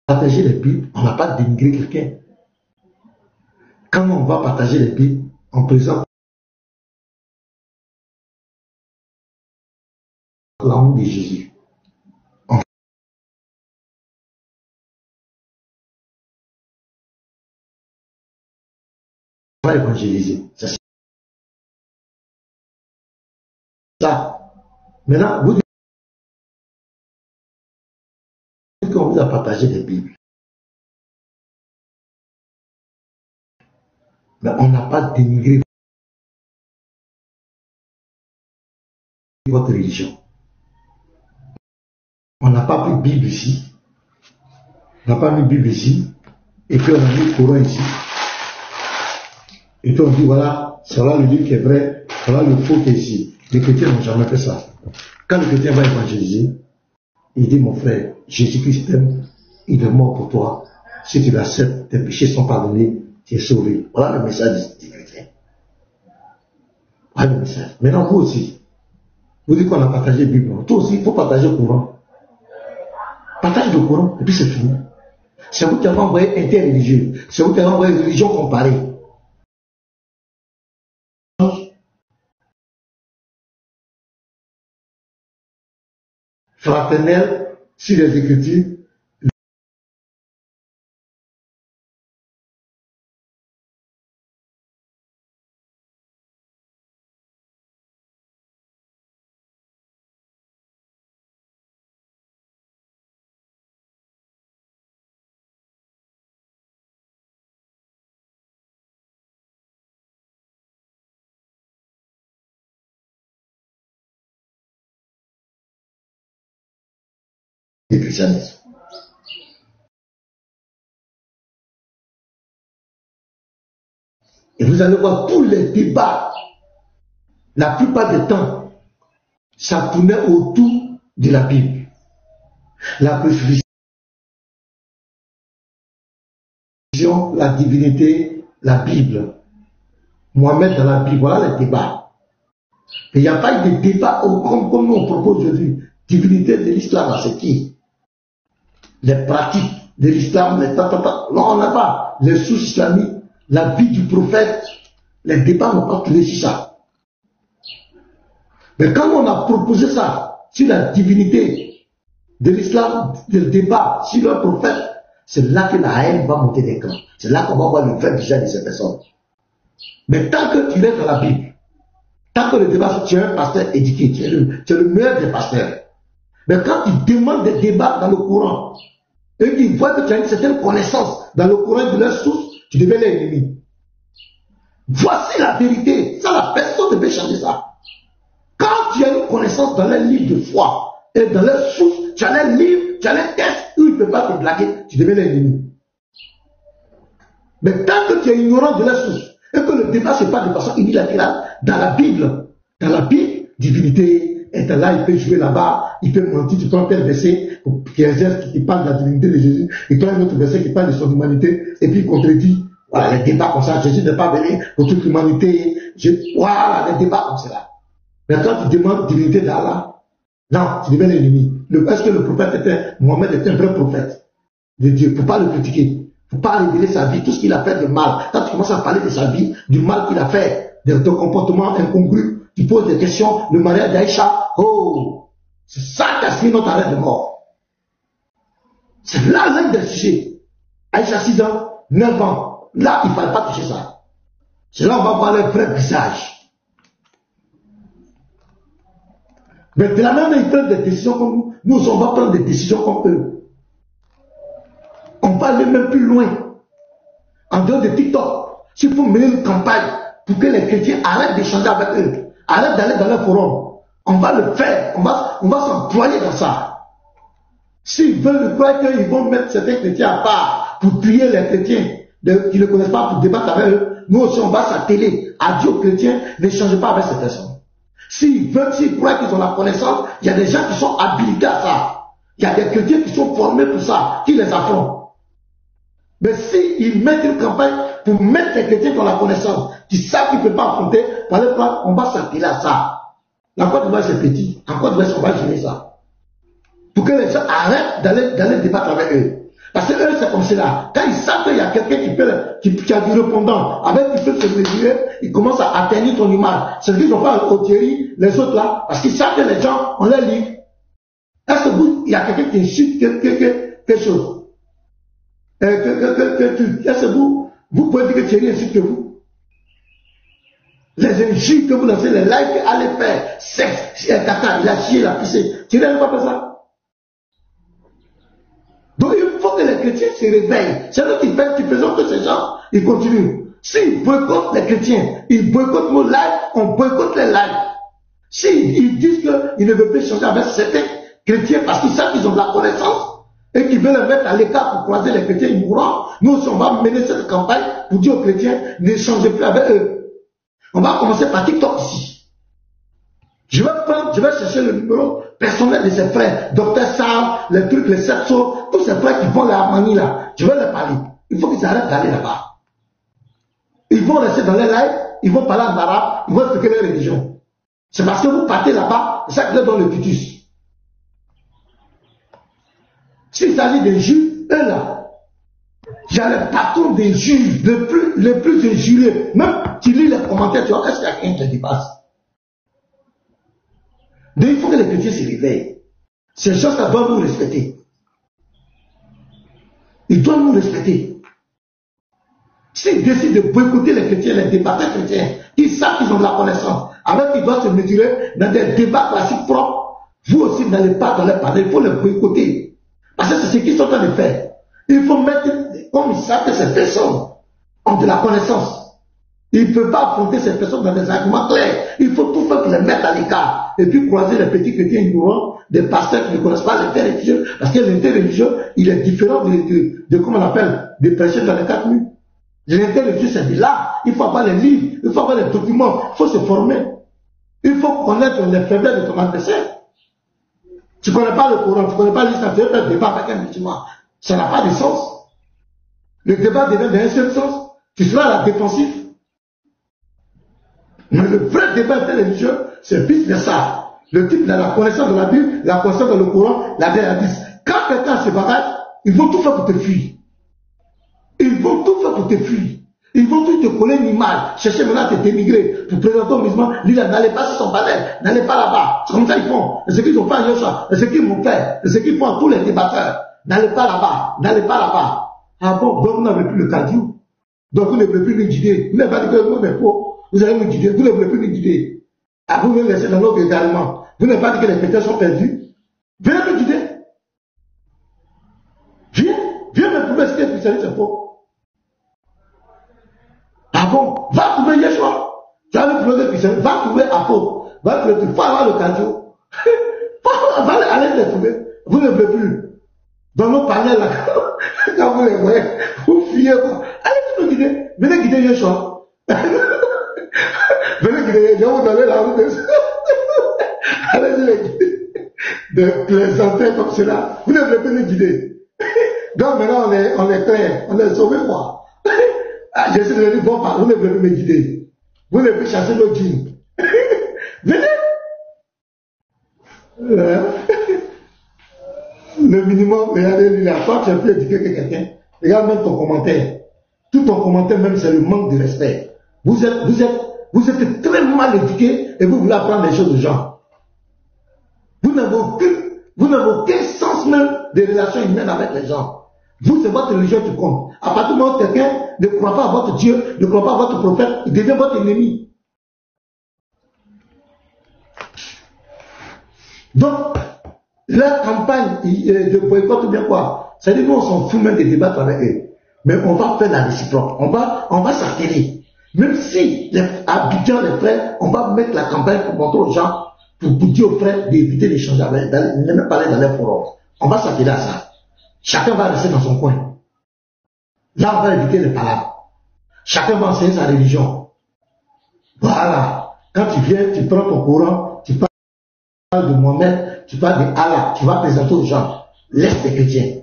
Partager les Bibles, on n'a pas dénigré quelqu'un. Quand on va partager les Bibles, on présente l'amour de Jésus. On va évangéliser. C'est ça. Maintenant, vous dites qu'on vous a partagé des Bibles. Mais on n'a pas dénigré votre religion. On n'a pas pris Bible ici. On n'a pas mis Bible ici. Et puis on a mis le Coran ici. Et puis on dit voilà, c'est là le livre qui est vrai, voilà le faux qui est ici. Les chrétiens n'ont jamais fait ça. Quand le chrétien va évangéliser, il dit mon frère, Jésus-Christ t'aime, il est mort pour toi. Si tu l'acceptes, tes péchés sont pardonnés, tu es sauvé. Voilà le message du chrétien. Voilà le message. Maintenant vous aussi, vous dites qu'on a partagé la Bible. Toi aussi, il faut partager le Coran. Partage le Coran, et puis c'est fini. C'est vous qui avez envoyé interreligieux. C'est vous qui avez envoyé religion comparée. Fraternel sur les Écritures. Du christianisme. Et vous allez voir tous les débats, la plupart du temps, ça tournait autour de la Bible. La crucifixion, la divinité, la Bible. Mohamed dans la Bible, voilà les débats. Mais il n'y a pas eu de débat comme nous on propose aujourd'hui. Divinité de l'islam, c'est qui? les pratiques de l'islam, non, on n'a pas les sources islamiques, la vie du prophète, les débats n'ont pas trouvé sur ça. Mais quand on a proposé ça sur la divinité de l'islam, le débat sur le prophète, c'est là que la haine va monter des camps. C'est là qu'on va voir le vrai visage de ces personnes. Mais tant que tu es dans la Bible, tant que le débat, tu es un pasteur éduqué, tu es le meilleur des pasteurs. Mais quand tu demandes des débats dans le Coran, et qu'ils voient que tu as une certaine connaissance dans le Coran de leur source, tu deviens l'ennemi. Voici la vérité. Ça, la personne ne peut changer ça. Quand tu as une connaissance dans les livres de foi et dans leurs sources, tu as les livres, tu as les textes où ils ne peuvent pas te blaguer, tu deviens l'ennemi. Mais tant que tu es ignorant de leurs sources et que le débat se passe de façon unilatérale dans la Bible, divinité est là, il peut jouer là-bas, il peut mentir, tu prends tel verset qui parle de la divinité de Jésus, il prend un autre verset qui parle de son humanité, et puis il contredit. Voilà, les débats comme ça, Jésus n'est pas venu pour toute l'humanité. Voilà, les débats comme cela. Mais quand tu demandes divinité d'Allah, non, tu deviens l'ennemi. Est-ce que le prophète Mohammed était un vrai prophète de Dieu? Il ne faut pas le critiquer. Il ne faut pas révéler sa vie, tout ce qu'il a fait de mal. Quand tu commences à parler de sa vie, du mal qu'il a fait, de comportement incongru, tu poses des questions, le mariage d'Aïcha, oh, c'est ça qui a signé notre arrêt de mort. C'est là l'un des sujets. Aïcha 6 ans, 9 ans. Là, il ne fallait pas toucher ça. C'est là où on va voir le vrai visage. Mais de la même manière, ils prennent des décisions comme nous. Nous, on va prendre des décisions comme eux. On va aller même plus loin. En dehors de TikTok, s'il faut mener une campagne pour que les chrétiens arrêtent d'échanger avec eux, arrêtent d'aller dans leur forum, on va le faire. On va s'employer dans ça. S'ils veulent croire qu'ils vont mettre certains chrétiens à part pour tuer les chrétiens qui ne connaissent pas, pour débattre avec eux, nous aussi on va s'atteler à dire aux chrétiens, n'échangez pas avec ces personnes. S'ils croient qu'ils ont la connaissance, il y a des gens qui sont habilités à ça. Il y a des chrétiens qui sont formés pour ça, qui les affrontent. Mais s'ils mettent une campagne pour mettre les chrétiens qui ont la connaissance, qui savent qu'ils ne peuvent pas affronter, on va s'atteler à ça. La Côte d'Ivoire c'est petit, en Côte d'Ivoire on va gérer ça. Pour que les gens arrêtent d'aller débattre avec eux. Parce que eux, c'est comme cela. Quand ils savent qu'il y a quelqu'un qui a du répondant, avec qui peut se mesurer, ils commencent à atteindre ton image. C'est ce qu'ils ont fait au Thierry, les autres là, parce qu'ils savent que les gens, on les livre. Est-ce que il y a quelqu'un qui insulte quelque chose? Est-ce que vous pouvez dire que Thierry insulte que vous? Les injures que vous lancez, les likes allez faire, sexe, caca, il a chié, il a pissé. Thierry n'a pas fait ça. Donc il faut que les chrétiens se réveillent. C'est nous qui faisons que ces gens, ils continuent. S'ils boycottent les chrétiens, ils boycottent nos lives, on boycotte les lives. S'ils disent qu'ils ne veulent plus changer avec certains chrétiens parce qu'ils savent qu'ils ont de la connaissance et qu'ils veulent les mettre à l'écart pour croiser les chrétiens ignorants, nous aussi on va mener cette campagne pour dire aux chrétiens, n'échangez plus avec eux. On va commencer par TikTok ici. Je vais chercher le numéro personnel de ses frères, Docteur Sam, les trucs, les sepsos, tous ces frères qui font la harmonie là. Je vais leur parler. Il faut qu'ils arrêtent d'aller là-bas. Ils vont rester dans les lives, ils vont parler en arabe, ils vont expliquer leur religion. C'est parce que vous partez là-bas, c'est ça qui leur donne le titus. S'il s'agit des juifs, eux là, il y a les patrons des juifs, les plus injurieux. Même tu lis les commentaires, tu vois, est-ce qu'il y a quelqu'un qui dépasse? Donc il faut que les chrétiens se réveillent. Ces gens-là doivent nous respecter. Ils doivent nous respecter. S'ils décident de boycotter les chrétiens, les débatteurs chrétiens, ils savent qu'ils ont de la connaissance, avec qu'ils doivent se mesurer dans des débats classiques propres, vous aussi vous n'allez pas dans les parler, il faut les boycotter. Parce que c'est ce qu'ils sont en train de faire. Il faut mettre, comme ils savent que ces personnes ont de la connaissance. Il ne peut pas affronter ces personnes dans des arguments clairs. Il faut tout faire pour les mettre à l'écart. Et puis croiser les petits chrétiens ignorants, des pasteurs qui ne connaissent pas l'interreligieux. Parce que l'interreligieux, il est différent de comment on appelle, de prêcher dans les 4 murs. L'interreligieux, c'est de là. Il faut avoir les livres, il faut avoir les documents, il faut se former. Il faut connaître les faiblesses de ton adversaire. Tu ne connais pas le Coran, tu ne connais pas l'islam, tu veux faire un débat avec un musulman. Ça n'a pas de sens. Le débat devient d'un seul sens. Tu seras à la défensive. Mais le vrai débat interreligieux, c'est vice versa. Le type de la connaissance de la Bible, la connaissance de le Coran, la hadith. Quand quelqu'un se bagaille, Ils vont tout faire pour te fuir. Ils vont tout faire pour te fuir. Ils vont tout te coller une image, chercher maintenant à te démigrer, pour présenter au musulman. N'allez pas sur son palais, n'allez pas là-bas. C'est comme ça qu'ils font. C'est ce qu'ils ont fait à Joshua, c'est ce qu'ils m'ont fait, c'est ce qu'ils font à tous les débatteurs. N'allez pas là-bas, n'allez pas là-bas. Ah bon, donc vous n'avez plus le cadio. Donc vous ne voulez plus nous guider. Vous n'avez pas dit que vous n'êtes pas. Vous allez nous guider, vous ne voulez plus nous guider. Ah, vous me laissez dans l'eau également. Vous n'avez pas dit que les chrétiens sont perdus. Viens me guider. Viens me prouver ce que le christianisme c'est faux. Ah bon, va trouver Yeshua. Tu vas me prouver le christianisme, va trouver Apôtre. Va trouver, il faut avoir le cadio. Va aller les trouver. Vous ne voulez plus. Dans nos panels là, quand vous les voyez, vous fuyez quoi. Allez me guider. Venez guider Yeshua. Venez guider, je vais vous donner la route. Allez les guider. De plaisanter comme cela. Vous ne voulez plus nous guider. Donc maintenant on est clair, on est sauvé quoi. Je suis devenu bon par vous ne voulez plus me guider. Vous ne voulez plus chasser nos djinns. Venez. Le minimum, regardez lui là, toi tu as pu éduquer quelqu'un. Regarde même ton commentaire. Tout ton commentaire même c'est le manque de respect. Vous êtes très mal éduqué et vous voulez apprendre les choses aux gens. Vous n'avez aucun sens même des relations humaines avec les gens. Vous, c'est votre religion qui compte. À partir du moment où quelqu'un ne croit pas à votre Dieu, ne croit pas à votre prophète, il devient votre ennemi. Donc, la campagne de boycott ou bien quoi, c'est-à-dire nous on s'en fout même de débattre avec eux. Mais on va faire la réciproque. On va s'atteler. Même si Abidjan, les frères, on va mettre la campagne pour montrer aux gens, pour dire aux frères d'éviter d'échanger avec, ne même pas aller dans les forums. On va s'atteler à ça. Chacun va rester dans son coin. Là, on va éviter les palabres. Chacun va enseigner sa religion. Voilà. Quand tu viens, tu prends ton Coran, tu parles de Mohamed, tu parles de Allah, tu vas présenter aux gens. Laisse les chrétiens.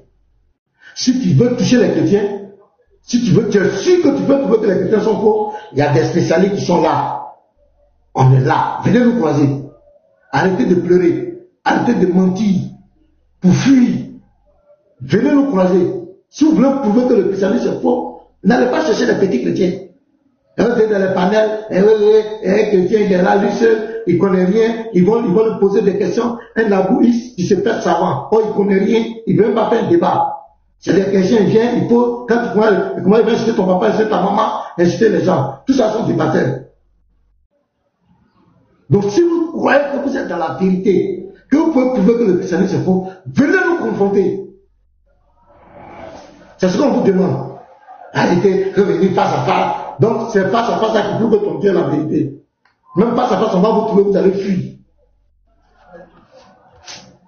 Si tu veux toucher les chrétiens, si tu veux, tu es sûr que tu peux trouver que les chrétiens sont faux, il y a des spécialistes qui sont là. On est là. Venez nous croiser. Arrêtez de pleurer. Arrêtez de mentir. Pour fuir. Venez nous croiser. Si vous voulez prouver que le christianisme est faux, n'allez pas chercher les petits chrétiens. Vous êtes dans les panels, un chrétien il est là, lui seul, il ne connaît rien, ils vont lui poser des questions. Un labouiste qui se fait savant, oh il ne connaît rien, il ne veut même pas faire un débat. C'est des chrétiens, il vient, il faut, quand tu vois, comment il va insulter ton papa, insulter ta maman, insulter les gens. Tout ça sont des baptêmes. Donc si vous croyez que vous êtes dans la vérité, que vous pouvez prouver que le christianisme est faux, venez nous confronter. C'est ce qu'on vous demande. Arrêtez, revenir face à face. Donc c'est face à face qui prouve que ton Dieu est la vérité. Même face à face, on va vous trouver, vous allez fuir.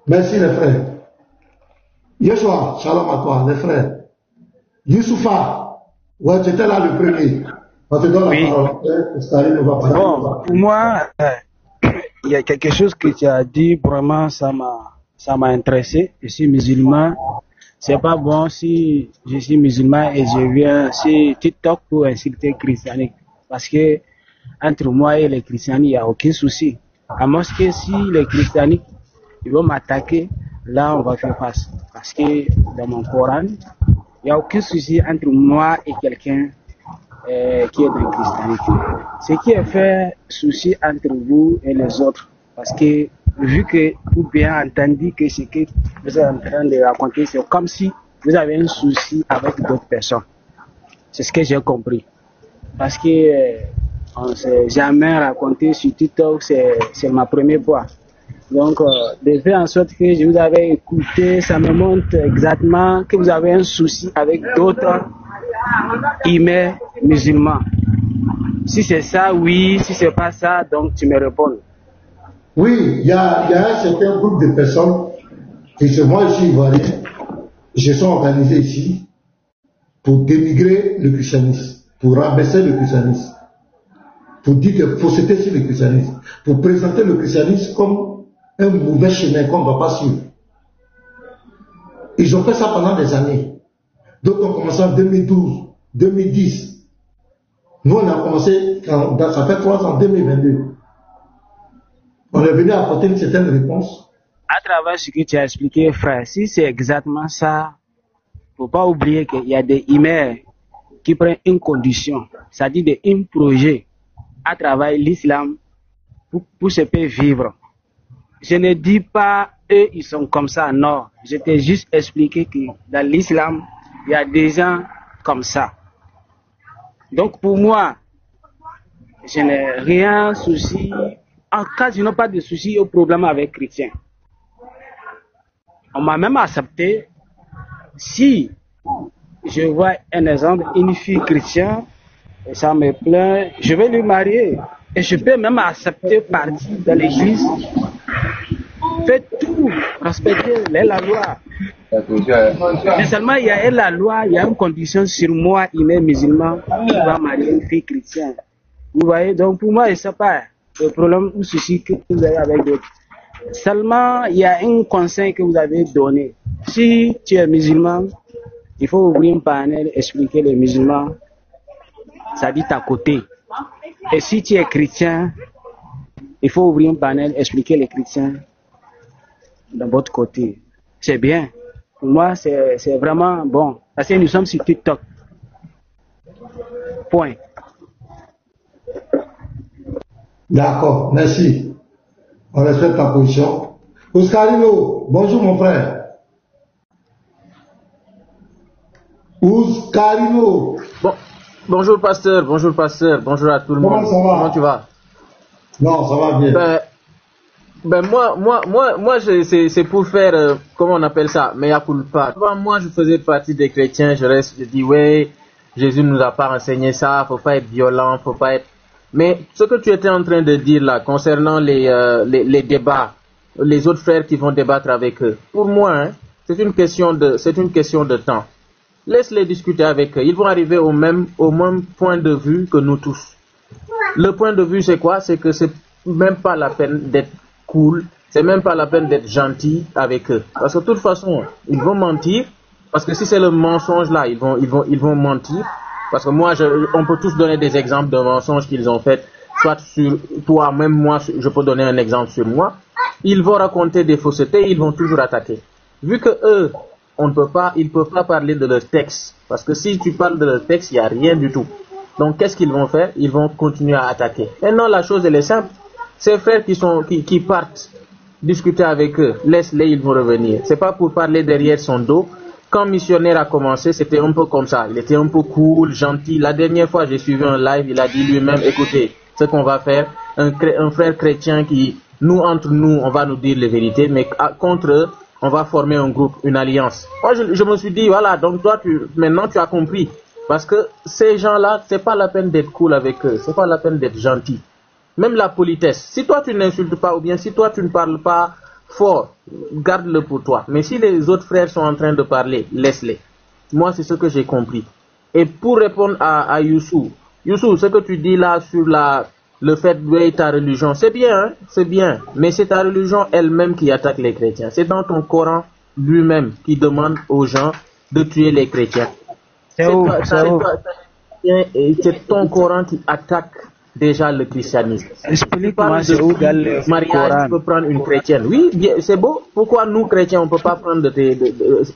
Merci les frères. Yeshua, shalom à toi, les frères. Youssoufa, ouais, tu étais là le premier. On te donne la parole. Staline va parler. Bon, pour moi, il y a quelque chose que tu as dit, vraiment, ça m'a intéressé. Je suis musulman. C'est pas bon si je suis musulman et je viens sur TikTok pour insulter le christianisme. Parce que entre moi et les christianistes, il n'y a aucun souci. À moins que si les christianistes ils vont m'attaquer, là on va faire face. Parce que dans mon Coran, il n'y a aucun souci entre moi et quelqu'un qui est dans le christianisme. Ce qui est fait souci entre vous et les autres. Parce que vu que vous bien entendu que ce que vous êtes en train de raconter, c'est comme si vous avez un souci avec d'autres personnes. C'est ce que j'ai compris. Parce que on ne s'est jamais raconté sur TikTok, c'est ma première fois. Donc, de faire en sorte que je vous avais écouté, ça me montre exactement que vous avez un souci avec d'autres humains musulmans. Si c'est ça, oui. Si c'est pas ça, donc tu me réponds. Oui, il y a un certain groupe de personnes qui, moi je suis ivoirien, je suis organisés ici pour dénigrer le christianisme, pour rabaisser le christianisme, pour dire que fausseté sur le christianisme, pour présenter le christianisme comme un mauvais chemin qu'on ne doit pas suivre. Ils ont fait ça pendant des années. D'autres ont commencé en 2012, 2010. Nous on a commencé, ça fait 3 ans, 2022. On est venu apporter une certaine réponse. À travers ce que tu as expliqué, frère, si c'est exactement ça, faut pas oublier qu'il y a des imams qui prennent une condition, c'est-à-dire un projet à travers l'islam pour se faire vivre. Je ne dis pas eux ils sont comme ça, non. Je t'ai juste expliqué que dans l'islam, il y a des gens comme ça. Donc pour moi, je n'ai rien souci. En cas, je n'ai pas de souci au problème avec chrétien. On m'a même accepté. Si je vois un exemple, une fille chrétienne, et ça me plaît, je vais lui marier. Et je peux même accepter partir dans l'église. Faites tout, respectez la loi. Mais seulement il y a la loi, il y a une condition sur moi, il est musulman, qui va marier une fille chrétienne. Vous voyez, donc pour moi, ce n'est pas le problème ou souci que vous avez avec d'autres. Seulement, il y a un conseil que vous avez donné. Si tu es musulman, il faut ouvrir un panel, expliquer les musulmans, ça dit à côté. Et si tu es chrétien, il faut ouvrir un panel, expliquer les chrétiens de votre côté. C'est bien. Pour moi, c'est vraiment bon. Parce que nous sommes sur TikTok. Point. D'accord, merci. On respecte ta position. Ouscarino, bonjour mon frère. Ouscarino. Bonjour pasteur, bonjour à tout le monde. Comment tu vas? Non, ça va bien. Moi c'est pour faire, comment on appelle ça, mea culpa. Moi, je faisais partie des chrétiens, je dis, ouais, Jésus nous a pas enseigné ça, faut pas être violent, faut pas être... Mais ce que tu étais en train de dire là, concernant les débats, les autres frères qui vont débattre avec eux, pour moi, hein, c'est une question de temps. Laisse-les discuter avec eux. Ils vont arriver au même point de vue que nous tous. Le point de vue, c'est quoi? C'est que c'est même pas la peine d'être cool, c'est même pas la peine d'être gentil avec eux. Parce que de toute façon, ils vont mentir. Parce que si c'est le mensonge là, ils vont mentir. Parce que moi, on peut tous donner des exemples de mensonges qu'ils ont fait, soit sur toi, même moi, je peux donner un exemple sur moi. Ils vont raconter des faussetés, ils vont toujours attaquer. Vu que eux, ils peuvent pas parler de leur texte. Parce que si tu parles de leur texte, il n'y a rien du tout. Donc, qu'est-ce qu'ils vont faire? Ils vont continuer à attaquer. Maintenant, la chose, elle est simple. Ces frères qui partent discuter avec eux, laisse-les, ils vont revenir. C'est pas pour parler derrière son dos. Quand Missionnaire a commencé, c'était un peu comme ça. Il était un peu cool, gentil. La dernière fois, j'ai suivi un live, il a dit lui-même, écoutez, ce qu'on va faire, un frère chrétien qui, entre nous, on va nous dire les vérités, mais contre eux, on va former un groupe, une alliance. Moi, je me suis dit, voilà, donc toi, maintenant, tu as compris. Parce que ces gens-là, c'est pas la peine d'être cool avec eux, c'est pas la peine d'être gentil. Même la politesse. Si toi, tu n'insultes pas, ou bien si toi, tu ne parles pas fort, garde-le pour toi. Mais si les autres frères sont en train de parler, laisse-les. Moi, c'est ce que j'ai compris. Et pour répondre à Youssou, ce que tu dis là sur le fait de ta religion, c'est bien, hein, c'est bien. Mais c'est ta religion elle-même qui attaque les chrétiens. C'est dans ton Coran lui-même qui demande aux gens de tuer les chrétiens. C'est ton Coran qui attaque déjà le christianisme. Explique-moi, c'est où dans le mariage, Coran? tu peux prendre une chrétienne. Oui, bien, c'est beau. Pourquoi nous, chrétiens, on ne peut pas prendre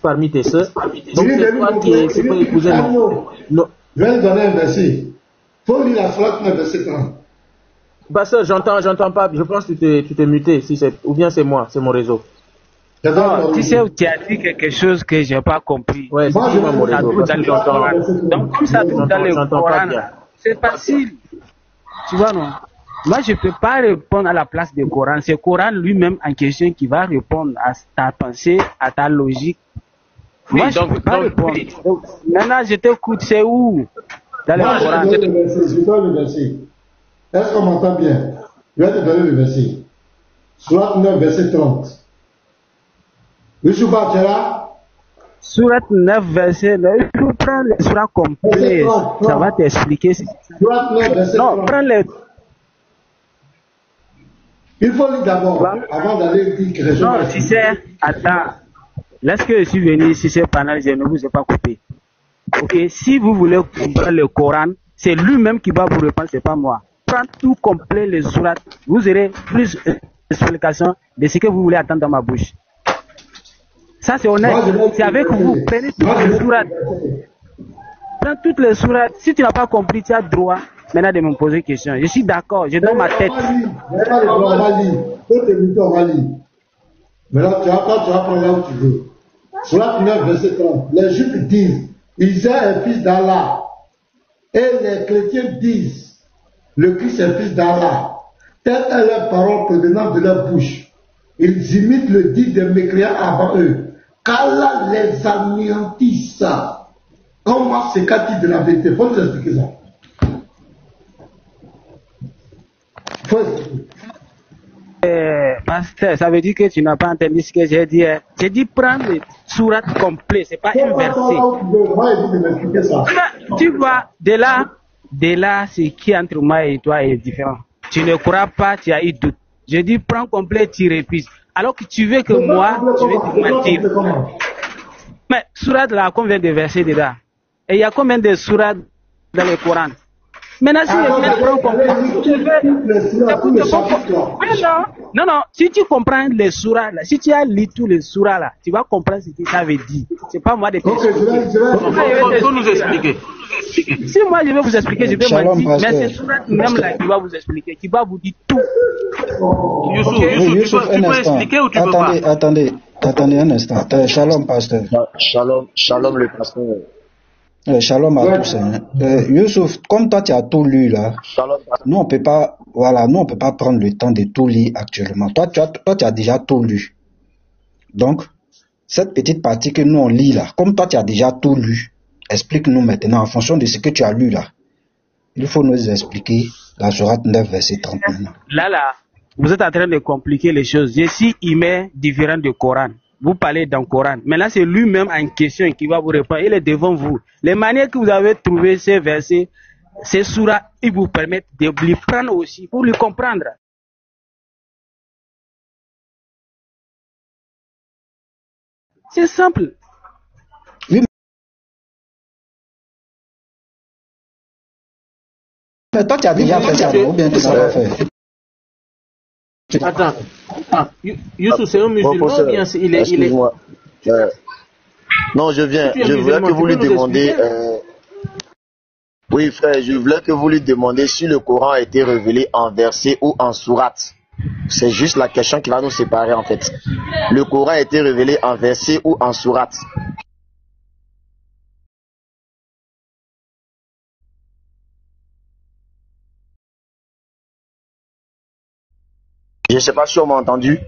parmi tes sœurs? Donc c'est toi qui peux épouser nos... Je vais te donner un verset. Faut lire la sourate 9, verset 30. Pasteur, j'entends pas. Je pense que tu t'es muté. Ou bien c'est moi, c'est mon réseau. Non, tu sais, tu as dit quelque chose que je n'ai pas compris. Ouais, c'est moi mon réseau. Donc comme ça trouve dans le Coran, c'est facile. Tu vois, non? Moi, je ne peux pas répondre à la place du Coran. C'est le Coran lui-même en question qui va répondre à ta pensée, à ta logique. Oui, moi, je ne peux pas répondre. Donc, maintenant, je t'écoute, c'est où? Dans le Coran. Je te donne le verset. Est-ce qu'on m'entend bien? Je vais te donner le verset. Sourate 9, verset 30. Youssouba, tu es là? Sourate 9, verset 9. Il faut prendre le sourate complet. Ça va t'expliquer. Sourate 9, verset 30. Non, prends le... Il faut lire d'abord, avant d'aller dire quelque chose. Non, si c'est... Attends. Lorsque je suis venu ici, c'est pendant je ne vous ai pas coupé. Ok, si vous voulez comprendre le Coran, c'est lui-même qui va vous répondre, c'est pas moi. Prends tout complet les sourates. Vous aurez plus d'explications de ce que vous voulez attendre dans ma bouche. Ça, c'est honnête. C'est avec vous. Prenez toutes les sourates. Prends toutes les sourates. Si tu n'as pas compris, tu as droit maintenant de me poser une question. Je suis d'accord. Je donne ma tête. On va lire. On va lire. Maintenant, tu vas prendre là où tu veux. Sourate 9, verset 30. Les Juifs disent, Isaïe est fils d'Allah. Et les chrétiens disent, le Christ est fils d'Allah. Telle est leur parole provenant de leur bouche. Ils imitent le dit des mécréants avant eux. Qu'Allah les anéantisse. Comment s'écarte-t-il de la vérité? Faut nous expliquer ça. Faut expliquer. Pasteur, ça veut dire que tu n'as pas entendu ce que j'ai dit. J'ai dit prendre le sourate complet, c'est pas un verset. Tu vois, de là, ce qui est entre moi et toi est différent. Tu ne crois pas, tu as eu doute. Je dis prends complet, tu répises. Alors que tu veux que moi, je vais te mentir. Mais sourate là, combien de versets dedans? Et il y a combien de sourates dans le Coran? Maintenant, si je prends complet, non, si tu comprends les surahs là, si tu as lu tous les surahs là, tu vas comprendre ce que ça veut dire. C'est pas moi de Il faut nous expliquer. Si moi je vais vous expliquer, je vais mentir, mais c'est surah même là qui va vous expliquer, qui va vous dire tout. Youssouf, tu peux expliquer ou tu peux pas? Attendez un instant. Shalom, pasteur. Shalom le pasteur. Shalom à tous. Youssouf, comme toi tu as tout lu là, nous on peut pas prendre le temps de tout lire actuellement. Toi tu as déjà tout lu. Donc, cette petite partie que nous on lit là, comme toi tu as déjà tout lu, explique-nous maintenant en fonction de ce que tu as lu là. Il faut nous expliquer la sourate 9 verset 30 maintenant. Là, vous êtes en train de compliquer les choses. Je suis humain différent du Coran. Vous parlez dans le Coran. Mais là, c'est lui-même en question qui va vous répondre. Il est devant vous. Les manières que vous avez trouvé ces versets, ces surahs, ils vous permettent de les prendre aussi pour les comprendre. C'est simple. Oui. Mais toi, tu as déjà fait ça, ou bien tu vas faire? Attends, Youssouf, c'est un musulman ou bien il est... Non, je voulais que vous lui demandiez... Oui, frère, je voulais que vous lui demandiez si le Coran a été révélé en verset ou en sourate. C'est juste la question qui va nous séparer en fait. Le Coran a été révélé en verset ou en sourate. Je ne sais pas si on m'a entendu.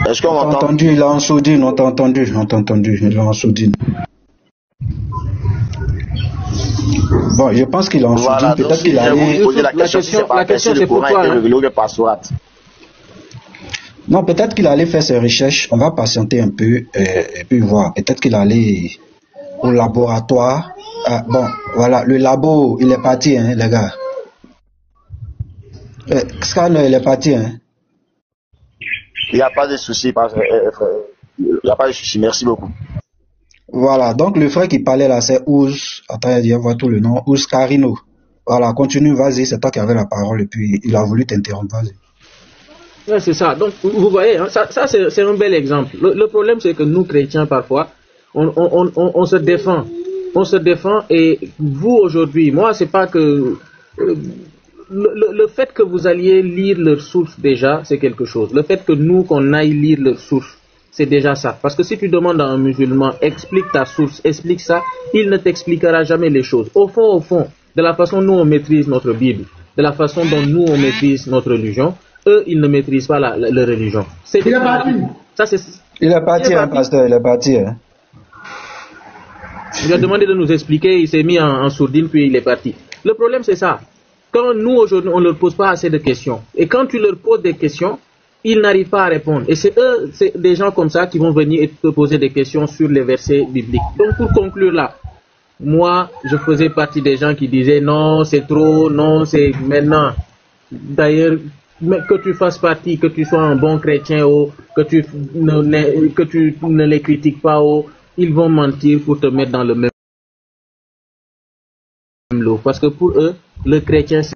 Est-ce qu'on m'a entendu? Il est en sourdine, on t'a entendu. Il est en sourdine. Bon, je pense qu'il est en sourdine. Peut-être qu'il allait poser la question c'est pour toi. Non, peut-être qu'il allait faire ses recherches. On va patienter un peu et puis voir. Peut-être qu'il allait au laboratoire. Bon, voilà, le labo, il est parti, hein, les gars. Scanner, il est parti, hein. Il n'y a pas de souci, il n'y a pas de souci, merci beaucoup. Voilà, donc le frère qui parlait là, c'est Ouz, attends, je vois tout le nom, Ouz Carino. Voilà, continue, vas-y, c'est toi qui avais la parole et puis il a voulu t'interrompre, vas-y. Ouais, c'est ça, donc vous voyez, hein, ça c'est un bel exemple. Le problème c'est que nous chrétiens parfois, on se défend. On se défend et vous aujourd'hui, moi c'est pas que... Le fait que vous alliez lire leurs sources déjà, c'est quelque chose. Le fait que nous, qu'on aille lire leurs sources, c'est déjà ça. Parce que si tu demandes à un musulman, explique ta source, explique ça, il ne t'expliquera jamais les choses. Au fond, de la façon dont nous on maîtrise notre Bible, de la façon dont nous on maîtrise notre religion, eux, ils ne maîtrisent pas leur religion. Il est parti. Il est parti, hein, pasteur, il est parti. Hein. Il a demandé de nous expliquer, il s'est mis en sourdine, puis il est parti. Le problème, c'est ça. Quand nous, aujourd'hui, on ne leur pose pas assez de questions. Et quand tu leur poses des questions, ils n'arrivent pas à répondre. Et c'est des gens comme ça qui vont venir et te poser des questions sur les versets bibliques. Donc, pour conclure là, moi, je faisais partie des gens qui disaient non, c'est trop, non, c'est maintenant. D'ailleurs, que tu fasses partie, que tu sois un bon chrétien, que tu ne les critiques pas, ils vont mentir pour te mettre dans le même lot. Parce que pour eux, le chrétien c'est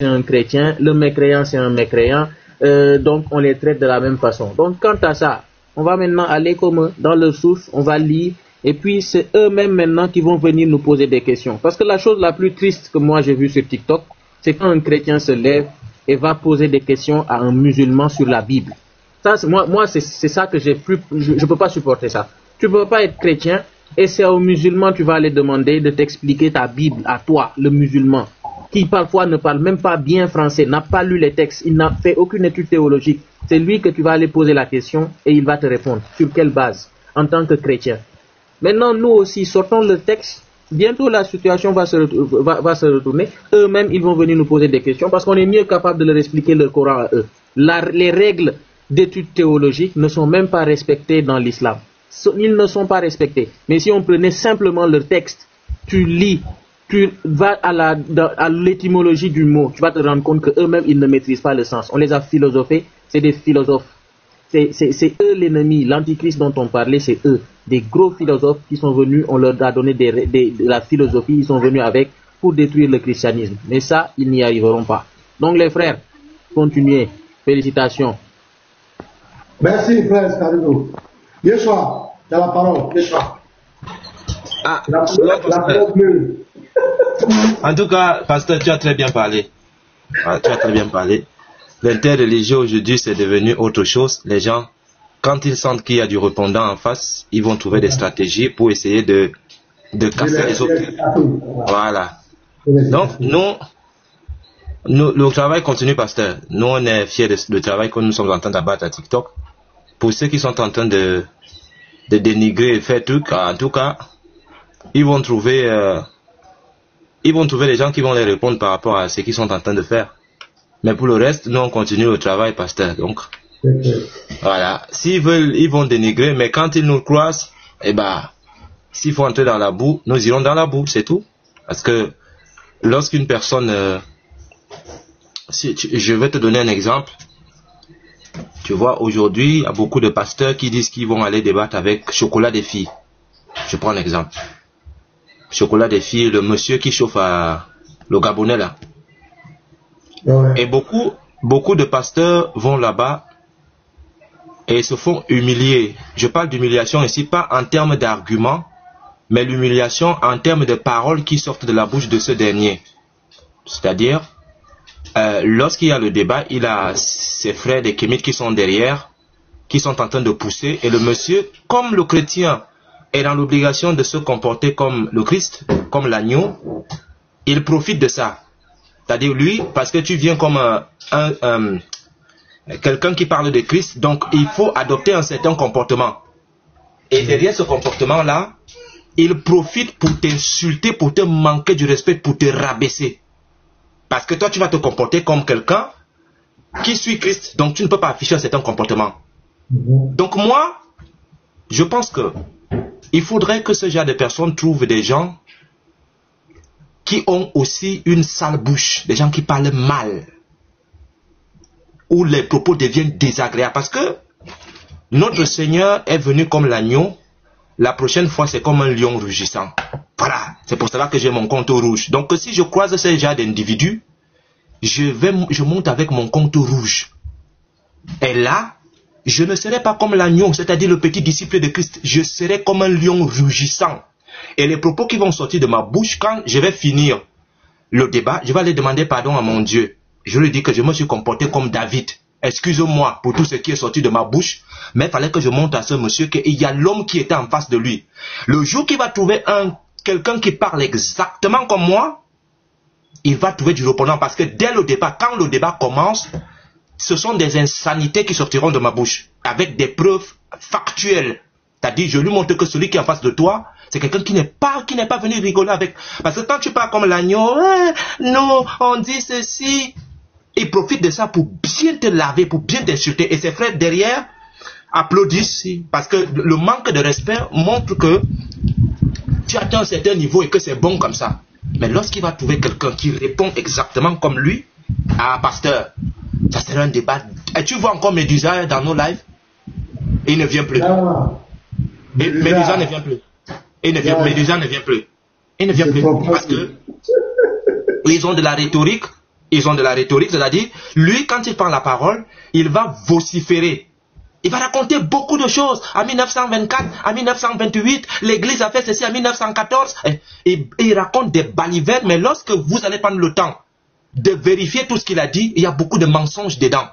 un chrétien, le mécréant c'est un mécréant, donc on les traite de la même façon. Donc quant à ça, On va maintenant aller comme dans leur source, on va lire, et puis c'est eux-mêmes maintenant qui vont venir nous poser des questions. Parce que la chose la plus triste que moi j'ai vue sur TikTok, c'est quand un chrétien se lève et va poser des questions à un musulman sur la Bible. Ça, moi c'est ça que je peux pas supporter ça. Tu peux pas être chrétien et c'est au musulman tu vas aller demander de t'expliquer ta Bible à toi, le musulman, qui parfois ne parle même pas bien français, n'a pas lu les textes, il n'a fait aucune étude théologique. C'est lui que tu vas aller poser la question et il va te répondre. Sur quelle base? En tant que chrétien. Maintenant, nous aussi, sortons le texte. Bientôt, la situation va se retourner. Eux-mêmes, ils vont venir nous poser des questions parce qu'on est mieux capable de leur expliquer le Coran à eux. Les règles d'études théologiques ne sont même pas respectées dans l'islam. Ils ne sont pas respectés. Mais si on prenait simplement leur texte, tu lis, tu vas à l'étymologie du mot, tu vas te rendre compte qu'eux-mêmes, ils ne maîtrisent pas le sens. On les a philosophés, c'est des philosophes. C'est eux l'ennemi, l'antichrist dont on parlait, c'est eux. Des gros philosophes qui sont venus, on leur a donné de la philosophie, ils sont venus avec pour détruire le christianisme. Mais ça, ils n'y arriveront pas. Donc les frères, continuez. Félicitations. Merci, frère Carino. Yeshua, tu as la parole. Yeshua. La parole bleue. En tout cas, pasteur, tu as très bien parlé. Tu as très bien parlé. L'interreligieux aujourd'hui, c'est devenu autre chose. Les gens, quand ils sentent qu'il y a du répondant en face, ils vont trouver des stratégies pour essayer de casser les autres. Voilà. Donc, nous, le travail continue, pasteur. Nous, on est fiers du travail que nous sommes en train d'abattre à TikTok. Pour ceux qui sont en train de dénigrer et faire truc, en tout cas, ils vont trouver des gens qui vont les répondre par rapport à ce qu'ils sont en train de faire. Mais pour le reste, nous on continue le travail, pasteur. Donc, voilà. S'ils veulent, ils vont dénigrer, mais quand ils nous croisent, eh ben, s'il faut entrer dans la boue, nous irons dans la boue, c'est tout. Parce que lorsqu'une personne, je vais te donner un exemple. Tu vois, aujourd'hui, il y a beaucoup de pasteurs qui disent qu'ils vont aller débattre avec Chocolat des filles. Je prends un exemple. Chocolat des filles, le monsieur qui chauffe le Gabonais là. Ouais. Et beaucoup de pasteurs vont là-bas et se font humilier. Je parle d'humiliation ici, pas en termes d'arguments, mais l'humiliation en termes de paroles qui sortent de la bouche de ce dernier. C'est-à-dire, lorsqu'il y a le débat, il a ses frères des kémites qui sont derrière, qui sont en train de pousser, et le monsieur, comme le chrétien est dans l'obligation de se comporter comme le Christ, comme l'agneau, il profite de ça. C'est-à-dire lui, parce que tu viens comme quelqu'un qui parle de Christ, donc il faut adopter un certain comportement. Et derrière ce comportement-là, il profite pour t'insulter, pour te manquer du respect, pour te rabaisser. Parce que toi, tu vas te comporter comme quelqu'un qui suit Christ, donc tu ne peux pas afficher un certain comportement. Donc moi, je pense que il faudrait que ce genre de personnes trouvent des gens qui ont aussi une sale bouche, des gens qui parlent mal, où les propos deviennent désagréables. Parce que notre Seigneur est venu comme l'agneau, la prochaine fois c'est comme un lion rugissant. Voilà, c'est pour cela que j'ai mon compte rouge. Donc si je croise ce genre d'individus, je monte avec mon compte rouge. Et là, je ne serai pas comme l'agneau, c'est-à-dire le petit disciple de Christ. Je serai comme un lion rugissant. Et les propos qui vont sortir de ma bouche, quand je vais finir le débat, je vais aller demander pardon à mon Dieu. Je lui dis que je me suis comporté comme David. Excuse-moi pour tout ce qui est sorti de ma bouche, mais il fallait que je montre à ce monsieur qu'il y a l'homme qui était en face de lui. Le jour qu'il va trouver quelqu'un qui parle exactement comme moi, il va trouver du répondant, parce que dès le débat, quand le débat commence, ce sont des insanités qui sortiront de ma bouche, avec des preuves factuelles. C'est-à-dire, je lui montre que celui qui est en face de toi, c'est quelqu'un qui n'est pas venu rigoler avec. Parce que quand tu parles comme l'agneau, non, on dit ceci, il profite de ça pour bien te laver, pour bien t'insulter. Et ses frères derrière applaudissent, parce que le manque de respect montre que tu atteins un certain niveau et que c'est bon comme ça. Mais lorsqu'il va trouver quelqu'un qui répond exactement comme lui, pasteur, ça sera un débat. Et tu vois encore Médusa dans nos lives, il ne vient plus. Médusa ne vient plus. Médusa ne vient plus. Il ne vient plus. Parce que ils ont de la rhétorique. Ils ont de la rhétorique, c'est-à-dire, lui, quand il prend la parole, il va vociférer. Il va raconter beaucoup de choses. En 1924, en 1928, l'église a fait ceci en 1914. Et il raconte des balivernes, mais lorsque vous allez prendre le temps de vérifier tout ce qu'il a dit, il y a beaucoup de mensonges dedans.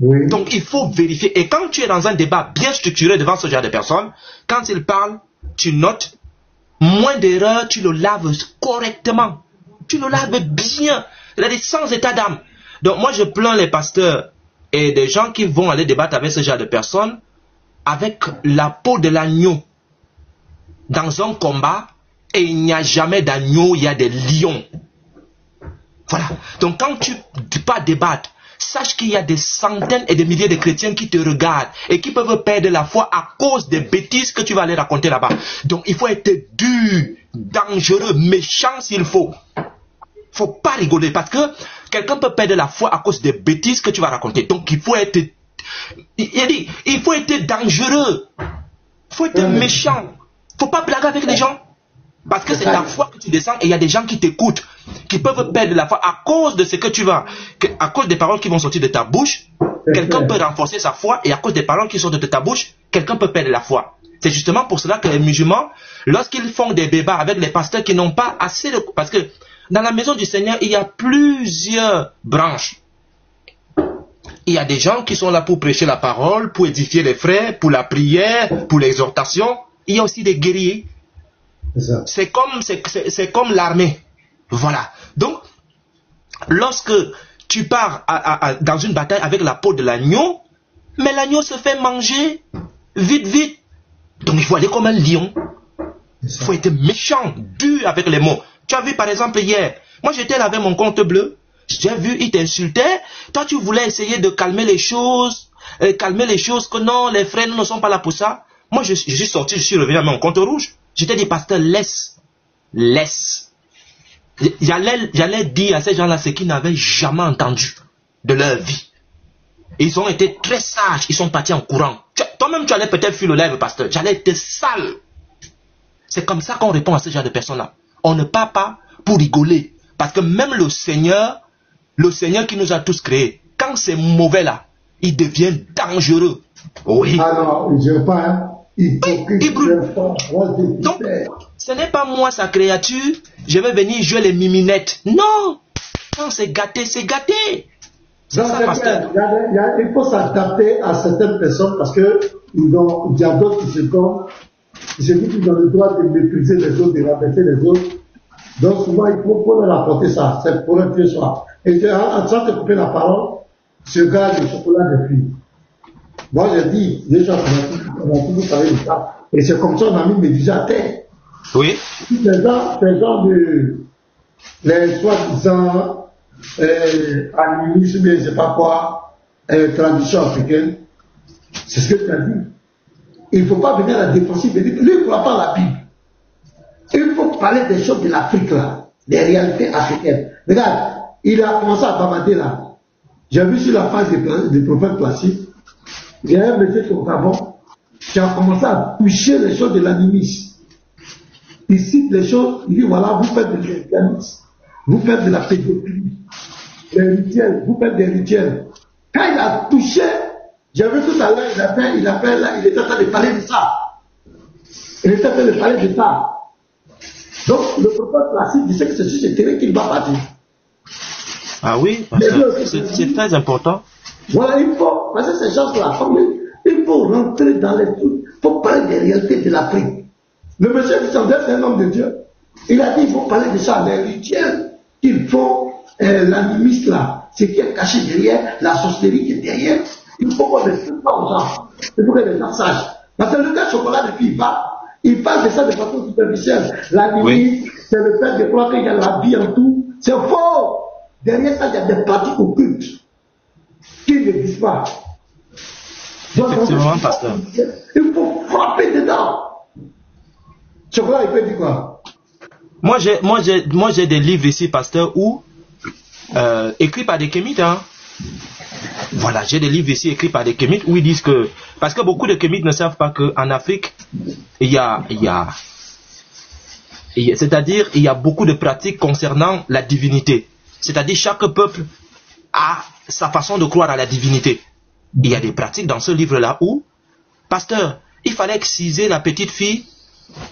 Oui. Donc il faut vérifier. Et quand tu es dans un débat bien structuré devant ce genre de personnes, quand il parle, tu notes, moins d'erreurs, tu le laves correctement. Tu le laves bien. Il a dit sans état d'âme. Donc moi je plains les pasteurs et des gens qui vont aller débattre avec ce genre de personnes avec la peau de l'agneau dans un combat, et il n'y a jamais d'agneau, il y a des lions. Voilà. Donc quand tu pas débattre, sache qu'il y a des centaines et des milliers de chrétiens qui te regardent et qui peuvent perdre la foi à cause des bêtises que tu vas aller raconter là-bas. Donc il faut être dur, dangereux, méchant s'il faut. Faut pas rigoler parce que quelqu'un peut perdre la foi à cause des bêtises que tu vas raconter. Donc il faut être, il faut être dangereux, il faut être méchant. Faut pas blaguer avec les gens parce que c'est la foi que tu descends et il y a des gens qui t'écoutent, qui peuvent perdre la foi à cause de ce que tu vas, à cause des paroles qui vont sortir de ta bouche. Quelqu'un peut renforcer sa foi et à cause des paroles qui sortent de ta bouche, quelqu'un peut perdre la foi. C'est justement pour cela que les musulmans, lorsqu'ils font des débats avec les pasteurs qui n'ont pas assez de... Parce que dans la maison du Seigneur, il y a plusieurs branches. Il y a des gens qui sont là pour prêcher la parole, pour édifier les frères, pour la prière, pour l'exhortation. Il y a aussi des guerriers. C'est comme l'armée. Voilà. Donc, lorsque tu pars dans une bataille avec la peau de l'agneau, mais l'agneau se fait manger vite, vite. Donc il faut aller comme un lion. Il faut être méchant, dur avec les mots. Tu as vu par exemple hier, moi j'étais là avec mon compte bleu, j'ai vu, il t'insultait. Toi tu voulais essayer de calmer les choses, que non, les frères ne sont pas là pour ça. Moi je suis sorti, je suis revenu à mon compte rouge. Je t'ai dit, pasteur, laisse. J'allais dire à ces gens-là ce qu'ils n'avaient jamais entendu de leur vie. Ils ont été très sages, ils sont partis en courant. Toi-même, tu allais peut-être fuir le live, pasteur. J'allais être sale. C'est comme ça qu'on répond à ce genre de personnes-là. On ne part pas pour rigoler. Parce que même le Seigneur qui nous a tous créés, quand c'est mauvais là, il devient dangereux. Oui. Ah non, il ne pas, hein. Il brûle. Donc, ce n'est pas moi sa créature, je vais venir jouer les miminettes. Non. Quand c'est gâté, c'est gâté. C'est ça, pasteur. Il faut s'adapter à certaines personnes parce que il y a d'autres qui se disent qu'ils ont le droit de mépriser les autres, de rabaisser les autres. Donc souvent, il faut leur apporter ça. C'est pour un pied soir. Et en train de couper la parole, ce gars, le chocolat de filles. Moi, je dis, déjà, on a toujours parlé de ça. Et c'est comme ça qu'on a mis Médusa à terre. Oui. Les gens les soi-disant animisme, je ne sais pas quoi, tradition africaine, c'est ce que tu as dit. Il ne faut pas venir à la défensive. Lui, il ne croit pas à la Bible. Il faut parler des choses de l'Afrique, là, des réalités africaines. Regarde, il a commencé à bavarder là. J'ai vu sur la page des prophètes classiques, il y a un monsieur au Gabon qui a commencé à toucher les choses de l'animisme. Il cite les choses, il dit voilà, vous faites de l'organisme, vous faites de la pédophilie, les rituels, vous faites des rituels. Quand il a touché, j'ai vu tout à l'heure, il était en train de parler de ça. Il était en train de parler de ça. Donc, le prophète classique disait que c'est sur ce terrain qu'il va partir. Ah oui, c'est très important. Voilà, il faut, parce que ces choses-là, il faut rentrer dans les trucs, il faut parler des réalités de l'Afrique. Le monsieur qui s'en c'est un homme de Dieu. Il a dit, il faut parler de ça, les rituels qu'ils font, l'animiste là, ce qui est caché derrière, la sorcellerie qui est derrière. Il faut qu'on ne explique pas aux gens. Il faut que les gens sachent. Parce que le gars chocolat depuis il parle de ça de façon superficielle. L'animisme, c'est le fait de croire qu'il y a la vie en tout. C'est faux. Derrière ça, il y a des pratiques occultes qui n'existent pas. Donc, effectivement, pasteur. Il faut frapper dedans. Chocolat, il peut dire quoi? Moi, j'ai des livres ici, pasteur, où écrits par des kémites, hein. Voilà, j'ai des livres ici écrits par des kémites où ils disent que, parce que beaucoup de kémites ne savent pas qu'en Afrique, c'est-à-dire, il y a beaucoup de pratiques concernant la divinité. C'est-à-dire, chaque peuple a sa façon de croire à la divinité. Il y a des pratiques dans ce livre-là où, pasteur, il fallait exciser la petite fille,